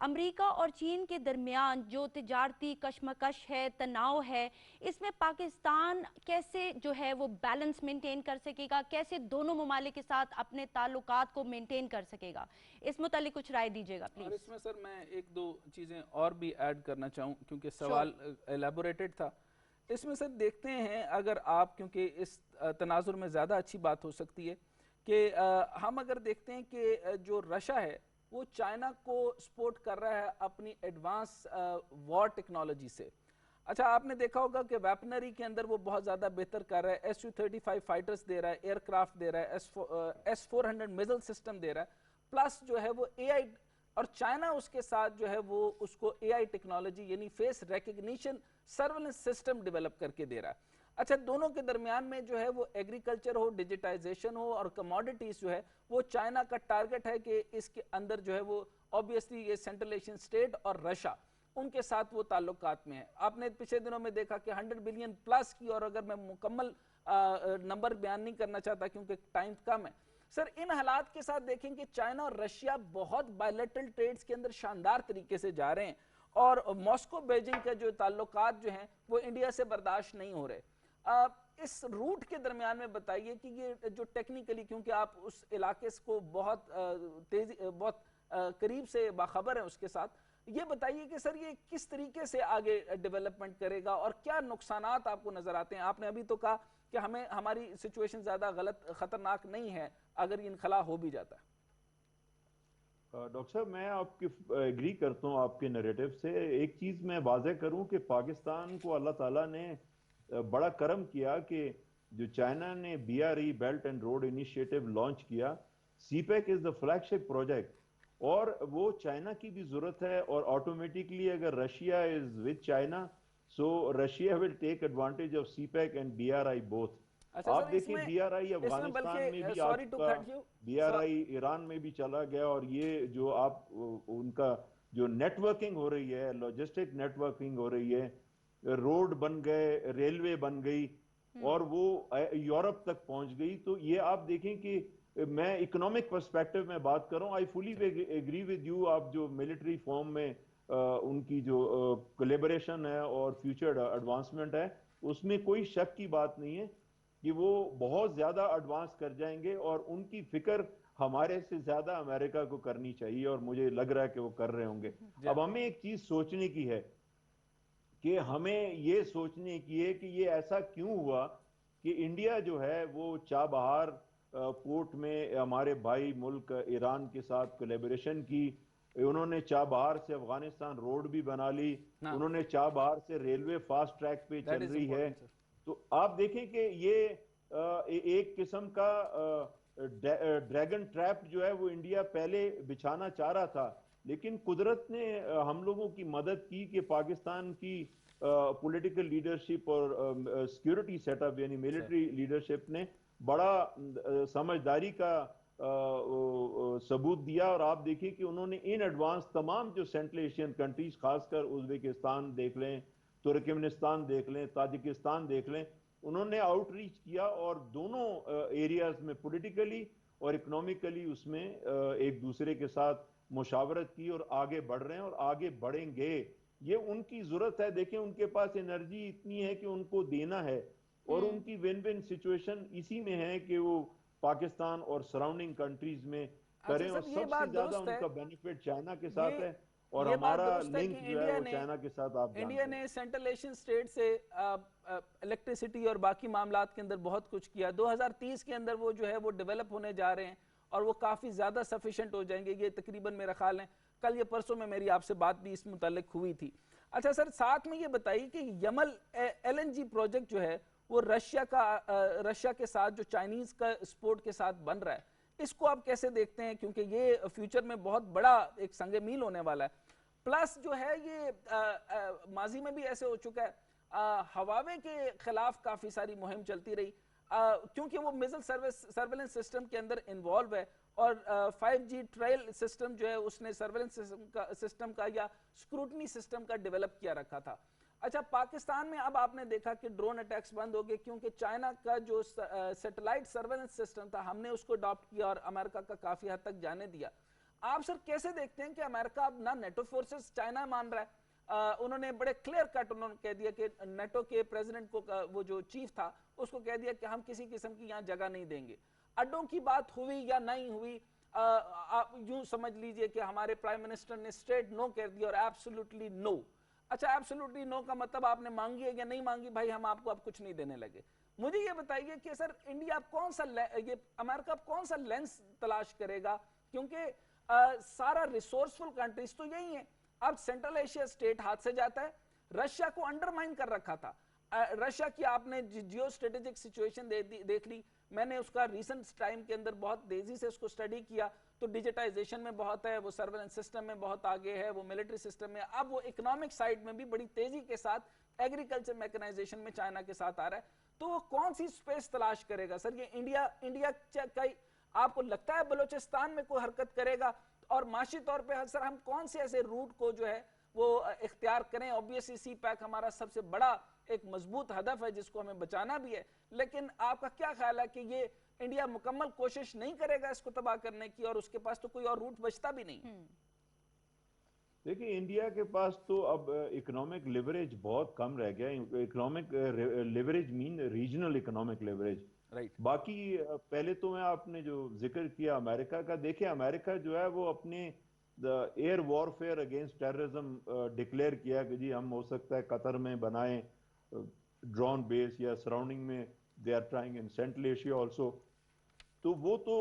امریکہ اور چین کے درمیان جو تجارتی کشمکش ہے، تناؤ ہے، اس میں پاکستان کیسے جو ہے وہ بیلنس مینٹین کر سکے گا، کیسے دونوں ممالک کے ساتھ اپنے تعلقات کو مینٹین کر سکے گا، اس متعلق کچھ رائے دیجیے گا پلیز. اور اس میں سر میں 1-2 چیزیں اور بھی ایڈ کرنا چاہوں کیونکہ سوال ایلیبوریٹڈ تھا. اس میں سر دیکھتے ہیں اگر آپ کیونکہ اس تناظر میں زیادہ اچھی بات ہو سکتی ہے کہ ہم اگر دیکھتے ہیں کہ جو رشیا ہے وہ چائنا کو سپورٹ کر رہا ہے اپنی ایڈوانس وار ٹیکنالوجی سے. اچھا آپ نے دیکھا ہوگا کہ ویپنری کے اندر وہ بہت زیادہ بہتر کر رہا ہے، Su-35 فائٹرز دے رہا ہے، ایئر کرافٹ دے رہا ہے، S-400 میزل سسٹم دے رہا ہے، پلس جو ہے وہ AI، اور چائنا اس کے ساتھ جو ہے وہ اس کو AI ٹیکنالوجی یعنی face recognition surveillance system develop کر کے دے رہا ہے. اچھا دونوں کے درمیان میں جو ہے وہ ایگریکلچر ہو، ڈیجیٹائزیشن ہو اور کموڈیٹیز جو ہے وہ چائنا کا ٹارگٹ ہے کہ اس کے اندر جو ہے وہ اوبیسلی یہ سینٹرل ایشین سٹیٹ اور رشیا ان کے ساتھ وہ تعلقات میں ہے. آپ نے پچھلے دنوں میں دیکھا کہ 100 بلین پلس کی، اور اگر میں مکمل نمبر بیان نہیں کرنا چاہتا کیونکہ ٹائم کم ہے سر، ان حالات کے ساتھ دیکھیں کہ چائنا اور رشیا بہت بائلیٹرل ٹریڈز کے اندر شاندار طریقے سے جا رہے ہیں اور ماسکو بیجنگ کا جو تعلقات جو ہیں وہ انڈیا سے برداشت نہیں ہو رہے. اس روٹ کے درمیان میں بتائیے کہ یہ جو ٹیکنیکلی کیونکہ آپ اس علاقے کو بہت قریب سے باخبر ہیں اس کے ساتھ، یہ بتائیے کہ سر یہ کس طریقے سے آگے ڈیولپمنٹ کرے گا اور کیا نقصانات آپ کو نظر آتے ہیں؟ آپ نے ابھی تو کہا کہ ہماری سچویشن زیادہ خطرناک نہیں ہے اگر یہ انخلا ہو بھی جاتا ہے. ڈاکٹر صاحب میں آپ کی ایگری کرتا ہوں آپ کے نیریٹو سے. ایک چیز میں واضح کروں کہ پاکستان کو اللہ تعالیٰ نے بڑا کرم کیا کہ جو چائنا نے BRE belt and road initiative launch کیا، CPEC از دا فلیگ شپ پروجیکٹ، اور وہ چائنا کی بھی ضرورت ہے، اور آٹومیٹکلی اگر Russia is with China so Russia will take advantage of CPEC and BRI both. آپ دیکھیں BRI افغانستان میں بھی آپ کا BRI ایران میں بھی چلا گیا، اور یہ جو آپ ان کا جو نیٹ ورکنگ ہو رہی ہے، لاجسٹک نیٹ ورکنگ ہو رہی ہے، روڈ بن گئے، ریلوے بن گئی اور وہ یورپ تک پہنچ گئی. تو یہ آپ دیکھیں کہ میں اکنامک پرسپیکٹو میں بات کر رہا ہوں. آئی فلی ایگری ود یو. آپ جو ملٹری فارم میں ان کی جو کولیبریشن ہے اور فیوچر ایڈوانسمنٹ ہے اس میں کوئی شک کی بات نہیں ہے. کہ وہ بہت زیادہ ایڈوانس کر جائیں گے اور ان کی فکر ہمارے سے زیادہ امریکہ کو کرنی چاہیے اور مجھے لگ رہا ہے کہ وہ کر رہے ہوں گے. اب ہمیں ایک چیز سوچنے کی ہے کہ ہمیں یہ سوچنے کی ہے کہ یہ ایسا کیوں ہوا کہ انڈیا جو ہے وہ چابہار پورٹ میں ہمارے بھائی ملک ایران کے ساتھ کولیبریشن کی. انہوں نے چابہار سے افغانستان روڈ بھی بنا لی, انہوں نے چابہار سے ریلوے فاسٹ ٹریک پہ چل رہی ہے. تو آپ دیکھیں کہ یہ ایک قسم کا ڈریگن ٹریپ جو ہے وہ انڈیا پہلے بچھانا چاہ رہا تھا, لیکن قدرت نے ہم لوگوں کی مدد کی کہ پاکستان کی پولیٹیکل لیڈرشپ اور سیکیورٹی سیٹ اپ یعنی ملٹری لیڈرشپ نے بڑا سمجھداری کا ثبوت دیا. اور آپ دیکھیں کہ انہوں نے ان ایڈوانس تمام جو سینٹرل ایشین کنٹریز, خاص کر ازبکستان دیکھ لیں, ترکمنستان دیکھ لیں, تاجکستان دیکھ لیں, انہوں نے آؤٹ ریچ کیا اور دونوں ایریاز میں پولیٹیکلی اور اکنامکلی اس میں ایک دوسرے کے ساتھ مشاورت کی اور آگے بڑھ رہے ہیں اور آگے بڑھیں گے. یہ ان کی ضرورت ہے, دیکھیں ان کے پاس انرجی اتنی ہے کہ ان کو دینا ہے اور ان کی ون ون سچویشن اسی میں ہے کہ وہ پاکستان اور سراؤنڈنگ کنٹریز میں کریں. اور سب سے زیادہ ان کا بینیفٹ چائنا کے ساتھ ہے اور ہمارا لنک جو ہے وہ چائنا کے ساتھ آپ جانتے ہیں. انڈیا نے سینٹرل ایشین اسٹیٹ سے الیکٹریسٹی اور باقی معاملات کے اندر بہت کچھ کیا. 2030 کے اندر وہ جو ہے وہ ڈیولپ ہونے جا رہے ہیں اور وہ کافی زیادہ سفیشنٹ ہو جائیں گے. یہ تقریباً میرا خیال ہے کل یا پرسوں میں میری آپ سے بات بھی اس متعلق ہوئی تھی. اچھا سر, ساتھ میں یہ بتائیے کہ یمل ایل این جی پروجیکٹ جو ہے وہ رشیا کے ساتھ جو چائنیز کا سپورٹ کے ساتھ بن رہا ہے, اس کو آپ کیسے دیکھتے ہیں؟ کیونکہ یہ فیوچر میں بہت بڑا ایک سنگ میل ہونے والا ہے. پلس جو ہے یہ ماضی میں بھی ایسے ہو چکا ہے, ہواوے کے خلاف کافی ساری مہم چلتی رہی کیونکہ وہ میزل سرویلنس سسٹم کے اندر انوالو ہے اور 5G ٹرائل سسٹم جو ہے اس نے سرویلنس سسٹم کا یا سکروٹنی سسٹم کا ڈیولپ کیا رکھا تھا. اچھا, پاکستان میں اب آپ نے دیکھا کہ ڈرون اٹیکس بند ہو گئے کیونکہ چائنا کا جو سیٹلائٹ سرویلنس سسٹم تھا ہم نے اس کو اڈاپٹ کیا اور امریکہ کا کافی حد تک جانے دیا. آپ سر کیسے دیکھتے ہیں کہ امریکہ اب نہ نیٹو فورسز چائنا مان رہا ہے, انہوں نے بڑے کلیئر کٹ انہوں نے کہہ دیا کہ نیٹو کے پریزیڈنٹ کو وہ جو چیف تھا اس کو کہہ دیا کہ ہم کسی قسم کی یہاں جگہ نہیں دیں گے. اڈوں کی بات ہوئی یا نہیں ہوئی, آپ یوں سمجھ لیجئے کہ ہمارے پرائم منسٹر نے اسٹریٹ نو کہہ دیا اور ایبسولوٹلی نو. اچھا, ایبسولوٹلی نو کا مطلب آپ نے مانگی ہے یا نہیں مانگی, بھائی ہم آپ کو اب کچھ نہیں دینے لگے. مجھے یہ بتائیے کہ سر انڈیا کون سا یہ امریکہ کون سا لینس تلاش کرے گا, کیونکہ سارا ریسورسفل کنٹریز تو یہی ہیں. اب سینٹرل ایشیا اسٹیٹ ہاتھ سے جاتا ہے, رشیا کو انڈرمائن کر رکھا تھا. رشیا کی آپ نے جیو اسٹریٹجک سچویشن دیکھ لی, میں نے اس کا ریسنٹ ٹائم کے اندر بہت تیزی سے اس کو اسٹڈی کیا, تو ڈیجیٹائزیشن میں بہت ہے, وہ سرویلنس سسٹم میں بہت آگے ہے, وہ ملٹری سسٹم میں, اب وہ اکنامک سائیڈ میں بھی بڑی تیزی کے ساتھ ایگریکلچر میکنائزیشن میں چائنا کے ساتھ آ رہا ہے. تو وہ کون سی سپیس تلاش کرے گا سر؟ یہ انڈیا کا آپ کو لگتا ہے بلوچستان میں کوئی حرکت کرے گا؟ اور معاشی طور پہ سر ہم کون سے ایسے روٹ کو جو ہے وہ اختیار کریں؟ اوبیسلی سی پیک ہمارا سب سے بڑا ایک مضبوط ہدف ہے جس کو ہمیں بچانا بھی ہے, لیکن آپ کا کیا خیال ہے کہ یہ انڈیا مکمل کوشش نہیں کرے گا اس کو تباہ کرنے کی, اور اس کے پاس تو کوئی اور روٹ بچتا بھی نہیں؟ دیکھیں انڈیا کے پاس تو اب اکنامک لیوریج بہت کم رہ گیا. اکنامک لیوریج مین ریجنل اکنامک لیوریج. باقی پہلے تو میں آپ نے جو ذکر کیا امریکہ کا, دیکھیں امریکہ جو ہے وہ اپنے air warfare against terrorism declare کیا کہ جی ہم ہو سکتا ہے قطر میں بنائیں ڈرون بیس یا سراؤنڈنگ میں, they are trying in Central Asia also. تو وہ تو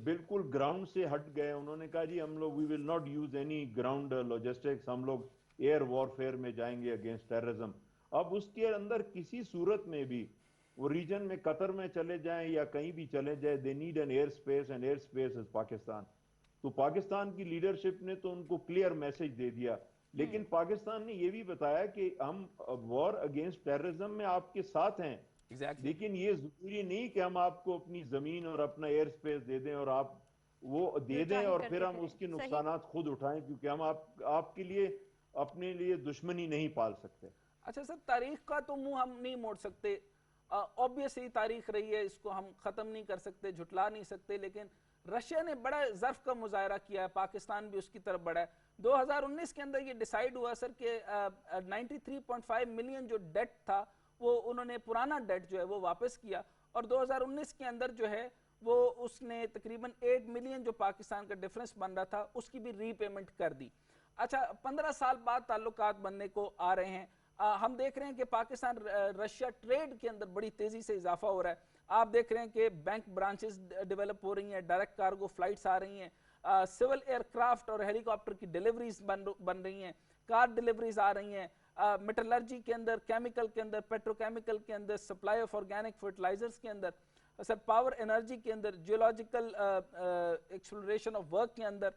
بالکل گراؤنڈ سے ہٹ گئے. انہوں نے کہا جی ہم لوگ we will not use any ground logistics, ہم لوگ ایئر وارفیئر میں جائیں گے اگینسٹ ٹیررزم. اب اس کے اندر کسی صورت میں بھی وہ ریجن میں قطر میں چلے جائیں یا کہیں بھی چلے جائیں, they need an air space, and air space is Pakistan. تو پاکستان کی لیڈرشپ نے تو ان کو کلیئر میسج دے دیا, لیکن پاکستان نے یہ بھی بتایا کہ ہم وار اگینسٹ ٹیررزم میں آپ کے ساتھ ہیں, لیکن یہ ضروری نہیں کہ ہم آپ کو اپنی زمین اور اپنا ایئر اسپیس دے دیں اور آپ وہ دے دیں اور پھر ہم اس کے نقصانات خود اٹھائیں, کیونکہ ہم آپ کے لیے اپنے لیے دشمنی نہیں پال سکتے. اچھا سر, تاریخ کا تو منہ ہم نہیں موڑ سکتے, اوبیسلی تاریخ رہی ہے, اس کو ہم ختم نہیں کر سکتے, جھٹلا نہیں سکتے, لیکن رشیا نے بڑا ظرف کا مظاہرہ کیا ہے, پاکستان بھی اس کی طرف بڑھا ہے. 2019 کے اندر یہ ڈیسائیڈ ہوا سر کہ 93.5 ملین جو ڈیٹ تھا وہ انہوں نے پرانا ڈیٹ جو ہے وہ واپس کیا اور 2019 کے اندر جو ہے وہ اس نے تقریباً 8 ملین جو پاکستان کا ڈیفرنس بن رہا تھا اس کی بھی ری پیمنٹ کر دی. اچھا 15 سال بعد تعلقات بننے کو آ رہے ہیں. ہم دیکھ رہے ہیں کہ پاکستان رشیا ٹریڈ کے اندر بڑی تیزی سے اضافہ ہو رہا ہے. آپ دیکھ رہے ہیں کہ بینک برانچز ڈیولپ ہو رہی ہیں, ڈائریکٹ کارگو فلائٹس آ رہی ہیں, سول ایئر کرافٹ اور ہیلی کاپٹر کی ڈیلیوریز بن رہی ہیں, کار ڈیلیوریز آ رہی ہیں, میٹلرجی کے اندر, کیمیکل کے اندر, پیٹروکیمیکل کے اندر, سپلائی آف آرگینک فرٹیلائزرز کے اندر, سر پاور انرجی کے اندر, جیولوجیکل ایکسپلوریشن آف ورک کے اندر.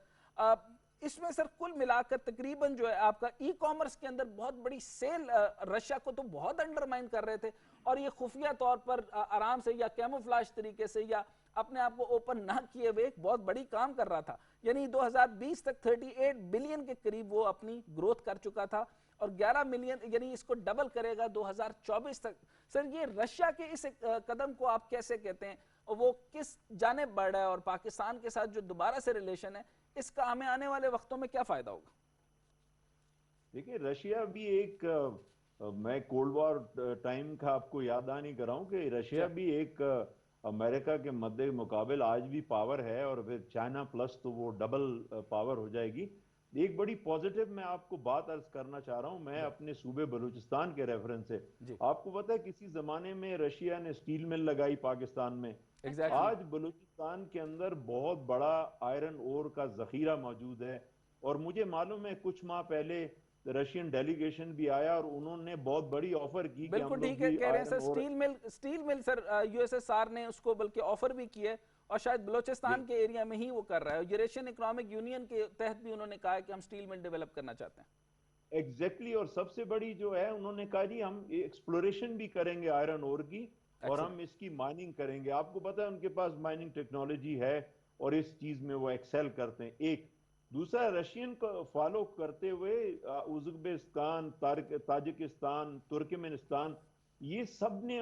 اس میں سر کل ملا کر تقریباً جو ہے آپ کا ای کامرس کے اندر بہت بڑی سیل رشیا کو تو بہت انڈرمائن کر رہے تھے اور یہ خفیہ طور پر آرام سے یا کیموفلاج طریقے سے یا اپنے آپ کو اوپن نہ کیے ہوئے ایک بہت بڑی کام کر رہا تھا. یعنی 2020 تک 38 بلین کے قریب وہ اپنی گروتھ کر چکا تھا اور 11 ملین یعنی اس کو ڈبل کرے گا 2024 تک. سر یہ رشیا کے اس قدم کو آپ کیسے کہتے ہیں, وہ کس جانب بڑھ رہا ہے اور پاکستان کے ساتھ جو دوبارہ سے ریلیشن ہے اس کا ہمیں آنے والے وقتوں میں کیا فائدہ ہوگا؟ دیکھیں رشیا بھی ایک میں کولڈ وار ٹائم کا آپ کو یاد دہانی کر رہا ہوں کہ رشیا بھی ایک امریکہ کے مد مقابل آج بھی پاور ہے اور پھر چائنا پلس تو وہ ڈبل پاور ہو جائے گی. ایک بڑی پوزیٹیو میں آپ کو بات عرض کرنا چاہ رہا ہوں میں اپنے صوبے بلوچستان کے ریفرنس سے. آپ کو پتہ ہے کسی زمانے میں رشیا نے سٹیل مل لگائی پاکستان میں. آج بلوچستان کے اندر بہت بڑا آئرن اور کا ذخیرہ موجود ہے اور مجھے معلوم ہے کچھ ماہ پہلے رشین ڈیلیگیشن بھی آیا اور انہوں نے بہت بڑی آفر کی کہ ہم لوگ بھی کہہ رہے ہیں sir steel mill sir U S S R نے اس کو بلکہ آفر بھی کی ہے اور شاید بلوچستان کے ایریا میں ہی وہ کر رہا ہے. یوریشین اکنامک یونین کے تحت بھی انہوں نے کہا ہے کہ ہم سٹیل مل ڈیولپ کرنا چاہتے ہیں. ایگزیکٹلی اور سب سے بڑی جو ہے انہوں نے کہا جی ہم ایکسپلوریشن بھی کریں گے آئرن اور کی اور ہم اس کی مائننگ کریں گے. آپ کو پتہ ہے ان کے پاس مائننگ ٹیکنالوجی ہے اور اس چیز میں وہ ایکسل کرتے ہیں. ایک دوسرا رشین کو فالو کرتے ہوئے ازبکستان, تاجکستان, ترکمنستان یہ سب نے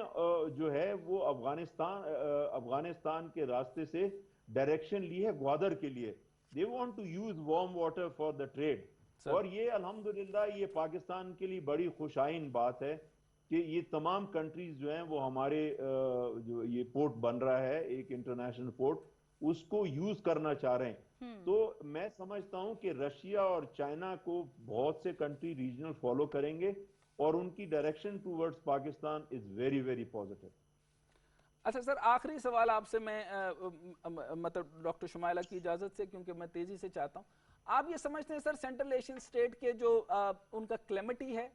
جو ہے وہ افغانستان کے راستے سے ڈائریکشن لی ہے گوادر کے لیے. they want to use warm water for the trade اور یہ الحمدللہ یہ پاکستان کے لیے بڑی خوشائن بات ہے کہ یہ تمام کنٹریز جو ہیں وہ ہمارے جو یہ پورٹ بن رہا ہے ایک انٹرنیشنل پورٹ اس کو یوز کرنا چاہ رہے ہیں. تو میں سمجھتا ہوں کہ رشیا اور چائنا کو بہت سے کنٹری ریجنل فالو کریں گے اور ان کی direction towards Pakistan is very very positive. اچھا سر آخری سوال آپ سے میں مطلب ڈاکٹر شمائلہ کی اجازت سے کیونکہ میں تیزی سے چاہتا ہوں, آپ یہ سمجھتے ہیں سر سینٹرل ایشین سٹیٹ کے جو ان کا کلیمٹی ہے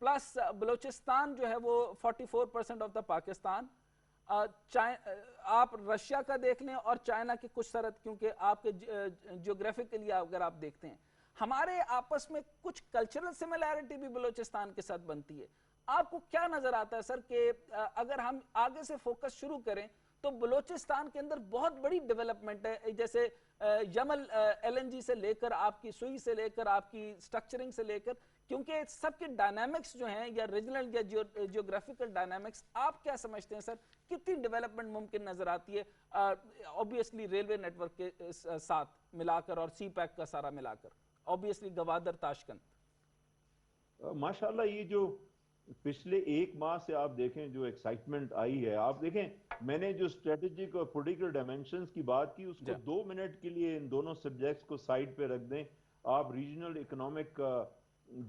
پلس بلوچستان جو ہے وہ 44% آف دا پاکستان, آپ رشیا کا دیکھ لیں اور چائنا کی کچھ سرحد کیونکہ آپ کے جیوگرافیکلی اگر آپ دیکھتے ہیں ہمارے آپس میں کچھ کلچرل سملیرٹی بھی بلوچستان کے ساتھ بنتی ہے. آپ کو کیا نظر آتا ہے سر کہ اگر ہم آگے سے فوکس شروع کریں تو بلوچستان کے اندر بہت بڑی ڈیولپمنٹ ہے, جیسے یمل ایل این جی سے لے کر آپ کی سوئی سے لے کر آپ کی سٹرکچرنگ سے لے کر, کیونکہ سب کے ڈائنامکس جو ہیں یا ریجنل یا جیوگرافیکل ڈائنامکس آپ کیا سمجھتے ہیں سر کتنی ڈیولپمنٹ ممکن نظر آتی ہے اوبیسلی ریلوے نیٹ ورک کے ساتھ ملا کر اور سی پیک کا سارا ملا کر, اوبیسلی گوادر تاشکند. ماشاءاللہ یہ جو پچھلے ایک ماہ سے آپ دیکھیں جو ایکسائٹمنٹ آئی ہے, آپ دیکھیں میں نے جو اسٹریٹجک اور پولیٹیکل ڈائمنشنز کی بات کی اس کو 2 منٹ کے لیے ان دونوں سبجیکٹس کو سائڈ پہ رکھ دیں. آپ ریجنل اکنامک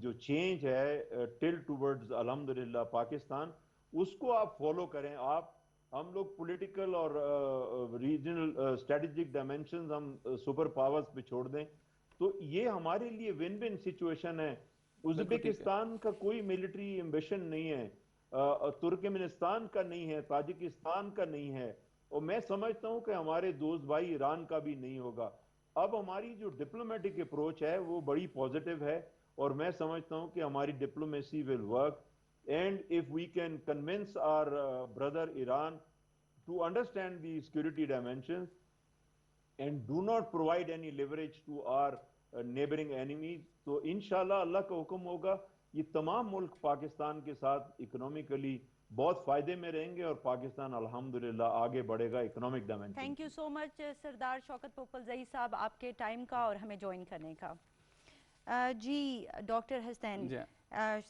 جو چینج ہے ٹل ٹوورڈز الحمدللہ پاکستان اس کو آپ فالو کریں. ہم لوگ پولیٹیکل اور ریجنل اسٹریٹجک ڈائمنشنز ہم سپر پاورز پہ چھوڑ دیں تو یہ ہمارے لیے ون ون سچویشن ہے. ازبکستان کا کوئی ملٹری ایمبیشن نہیں ہے, ترکمنستان کا نہیں ہے, تاجکستان کا نہیں ہے اور میں سمجھتا ہوں کہ ہمارے دوست بھائی ایران کا بھی نہیں ہوگا. اب ہماری جو ڈپلومیٹک اپروچ ہے وہ بڑی پازیٹیو ہے اور میں سمجھتا ہوں کہ ہماری diplomacy will work and if we can convince our brother Iran to understand the security dimensions and do not provide any leverage to our neighbouring enemies تو انشاءاللہ اللہ کا حکم ہوگا یہ تمام ملک پاکستان کے ساتھ اکنومیکلی بہت فائدے میں رہیں گے اور پاکستان الحمدللہ آگے بڑھے گا economic dimension. Thank you so much Sardar Shaukat Popalzai صاحب آپ کے ٹائم کا اور ہمیں جوائن کرنے کا. جی ڈاکٹر حسین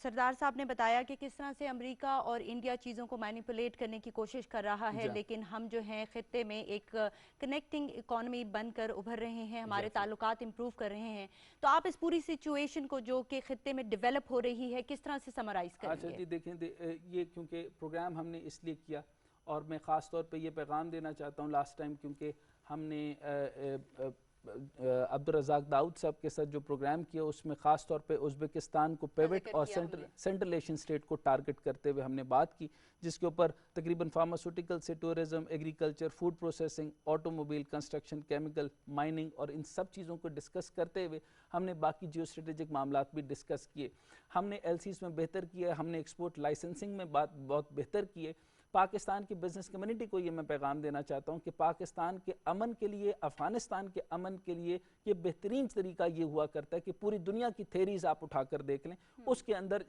سردار صاحب نے بتایا کہ کس طرح سے امریکہ اور انڈیا چیزوں کو مینیپولیٹ کرنے کی کوشش کر رہا ہے، لیکن ہم جو ہیں خطے میں ایک کنیکٹنگ اکانومی بن کر ابھر رہے ہیں، ہمارے تعلقات امپروو کر رہے ہیں. تو آپ اس پوری سچویشن کو جو کہ خطے میں ڈیولپ ہو رہی ہے کس طرح سے سمرائز کریں اچھا گے؟ جی دیکھیں یہ کیونکہ پروگرام ہم نے اس لیے کیا اور میں خاص طور پہ یہ پیغام دینا چاہتا ہوں لاسٹ ٹائم کیونکہ ہم نے عبدالرزاق داؤد صاحب کے ساتھ جو پروگرام کیا اس میں خاص طور پہ ازبکستان کو پیوٹ اور سینٹرل ایشین اسٹیٹ کو ٹارگٹ کرتے ہوئے ہم نے بات کی، جس کے اوپر تقریباً فارماسیوٹیکل سے tourism, agriculture, food processing, auto mobile, construction, chemical, mining اور ان سب چیزوں کو ڈسکس کرتے ہوئے ہم نے باقی جیو اسٹریٹجک معاملات بھی ڈسکس کیے. ہم نے ایل سیز میں بہتر کیا، ہم نے ایکسپورٹ لائسنسنگ میں بہت بہتر کیے. پاکستان کی بزنس کمیونٹی کو یہ میں پیغام دینا چاہتا ہوں کہ پاکستان کے امن کے لیے، افغانستان کے امن کے لیے یہ بہترین طریقہ یہ ہوا کرتا ہے کہ پوری دنیا کی تھیریز آپ اٹھا کر دیکھ لیں. اس کے اندر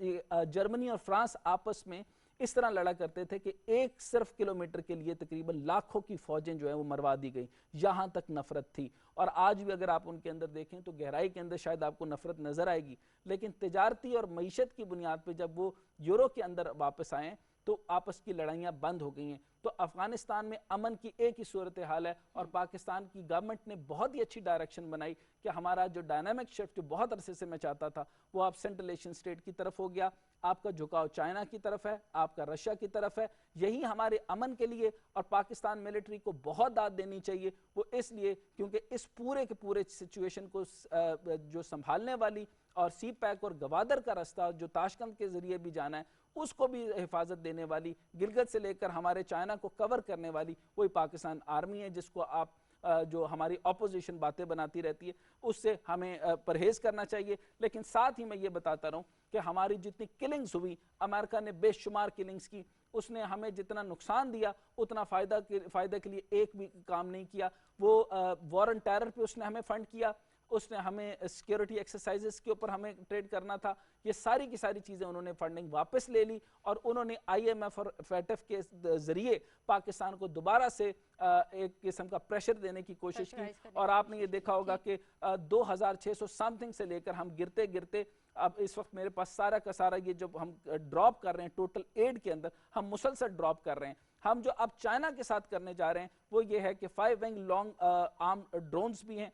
جرمنی اور فرانس آپس میں اس طرح لڑا کرتے تھے کہ ایک صرف کلومیٹر کے لیے تقریباً لاکھوں کی فوجیں جو ہیں وہ مروا دی گئی، یہاں تک نفرت تھی. اور آج بھی اگر آپ ان کے اندر دیکھیں تو گہرائی کے اندر شاید آپ کو نفرت نظر آئے گی، لیکن تجارتی اور معیشت کی بنیاد پہ جب وہ یورو کے اندر واپس آئیں تو آپس کی لڑائیاں بند ہو گئی ہیں. تو افغانستان میں امن کی ایک ہی صورتحال ہے اور پاکستان کی گورنمنٹ نے بہت ہی اچھی ڈائریکشن بنائی کہ ہمارا جو ڈائنامک شفٹ جو بہت عرصے سے میں چاہتا تھا وہ آپ سینٹرل ایشین اسٹیٹ کی طرف ہو گیا. آپ کا جھکاؤ چائنا کی طرف ہے، آپ کا رشیا کی طرف ہے. یہی ہمارے امن کے لیے اور پاکستان ملٹری کو بہت داد دینی چاہیے. وہ اس لیے کیونکہ اس پورے کے پورے سچویشن کو جو سنبھالنے والی اور سی پیک اور گوادر کا رستہ جو تاشقند کے ذریعے بھی جانا ہے اس کو بھی حفاظت دینے والی، گلگت سے لے کر ہمارے چائنا کو کور کرنے والی وہی پاکستان آرمی ہے، جس کو آپ جو ہماری اپوزیشن باتیں بناتی رہتی ہے اس سے ہمیں پرہیز کرنا چاہیے. لیکن ساتھ ہی میں یہ بتاتا رہوں کہ ہماری جتنی کلنگز ہوئی، امریکہ نے بے شمار کلنگز کی، اس نے ہمیں جتنا نقصان دیا اتنا فائدہ کے لیے ایک بھی کام نہیں کیا. وہ وار آن ٹیرر پہ اس نے ہمیں فنڈ کیا، اس نے ہمیں سیکیورٹی ایکسرسائزز کے اوپر ہمیں ٹریڈ کرنا تھا. یہ ساری کی ساری چیزیں انہوں نے فنڈنگ واپس لے لی اور انہوں نے آئی ایم ایف اور فیٹف کے ذریعے پاکستان کو دوبارہ سے ایک قسم کا پریشر دینے کی کوشش کی. اور آپ نے یہ دیکھا ہوگا کہ 2600 سمتھنگ سے لے کر ہم گرتے گرتے اب اس وقت میرے پاس سارا کا سارا یہ جب ہم ڈراپ کر رہے ہیں ٹوٹل ایڈ کے اندر ہم مسلسل ڈراپ کر رہے ہیں. ہم جو اب چائنا کے ساتھ کرنے جا رہے ہیں وہ یہ ہے کہ 5 ونگ لانگ آرم ڈرونز بھی ہیں،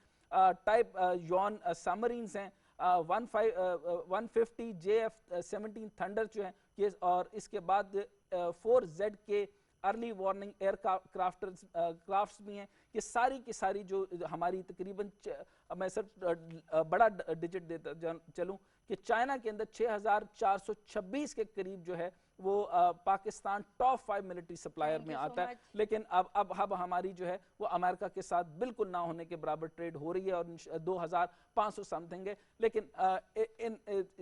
ٹائپ یون سبمرینز ہیں، 150 JF-17 تھنڈر جو ہیں یہ، اور اس کے بعد 4Z کے ارلی وارننگ ایئر کرافٹس بھی ہیں. یہ ساری کی ساری جو ہماری تقریباً میں سر بڑا ڈیجٹ دیتا چلوں کہ چائنا کے اندر 6426 کے قریب جو ہے وہ پاکستان ٹاپ 5 ملٹری سپلائر میں آتا ہے. لیکن اب ہماری جو ہے وہ امریکہ کے ساتھ بالکل نہ ہونے کے برابر ٹریڈ ہو رہی ہے اور 2500 سمتھنگ ہے. لیکن ان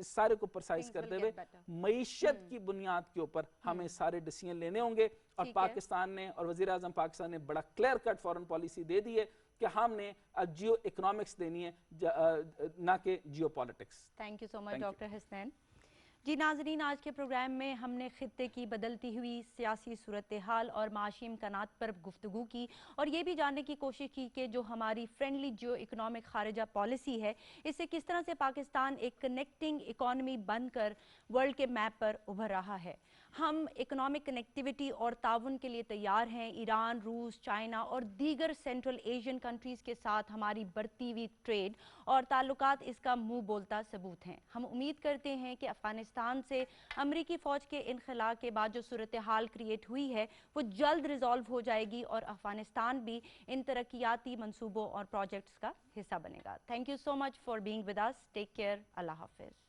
سارے کو پرسائز کرتے ہوئے معیشت کی بنیاد کے اوپر ہمیں سارے ڈیسیژن لینے ہوں گے اور پاکستان نے اور وزیر اعظم پاکستان نے بڑا کلیئر کٹ فورن پالیسی دے دی ہے کہ ہم نے جیو اکنامکس دینی ہے نہ کہ geopolitics. Thank you so much doctor Hasnain. جی ناظرین، آج کے پروگرام میں ہم نے خطے کی بدلتی ہوئی سیاسی صورتحال اور معاشی امکانات پر گفتگو کی اور یہ بھی جاننے کی کوشش کی کہ جو ہماری فرینڈلی جیو اکنامک خارجہ پالیسی ہے اس سے کس طرح سے پاکستان ایک کنیکٹنگ اکانومی بن کر ورلڈ کے میپ پر ابھر رہا ہے. ہم اکنامک کنیکٹیوٹی اور تعاون کے لیے تیار ہیں. ایران، روس، چائنا اور دیگر سینٹرل ایشین کنٹریز کے ساتھ ہماری بڑھتی ہوئی ٹریڈ اور تعلقات اس کا منہ بولتا ثبوت ہیں. ہم امید کرتے ہیں کہ افغانستان سے امریکی فوج کے انخلاء کے بعد جو صورتحال کریٹ ہوئی ہے وہ جلد ریزالو ہو جائے گی اور افغانستان بھی ان ترقیاتی منصوبوں اور پروجیکٹس کا حصہ بنے گا. Thank you so much for being with us. Take care. اللہ حافظ.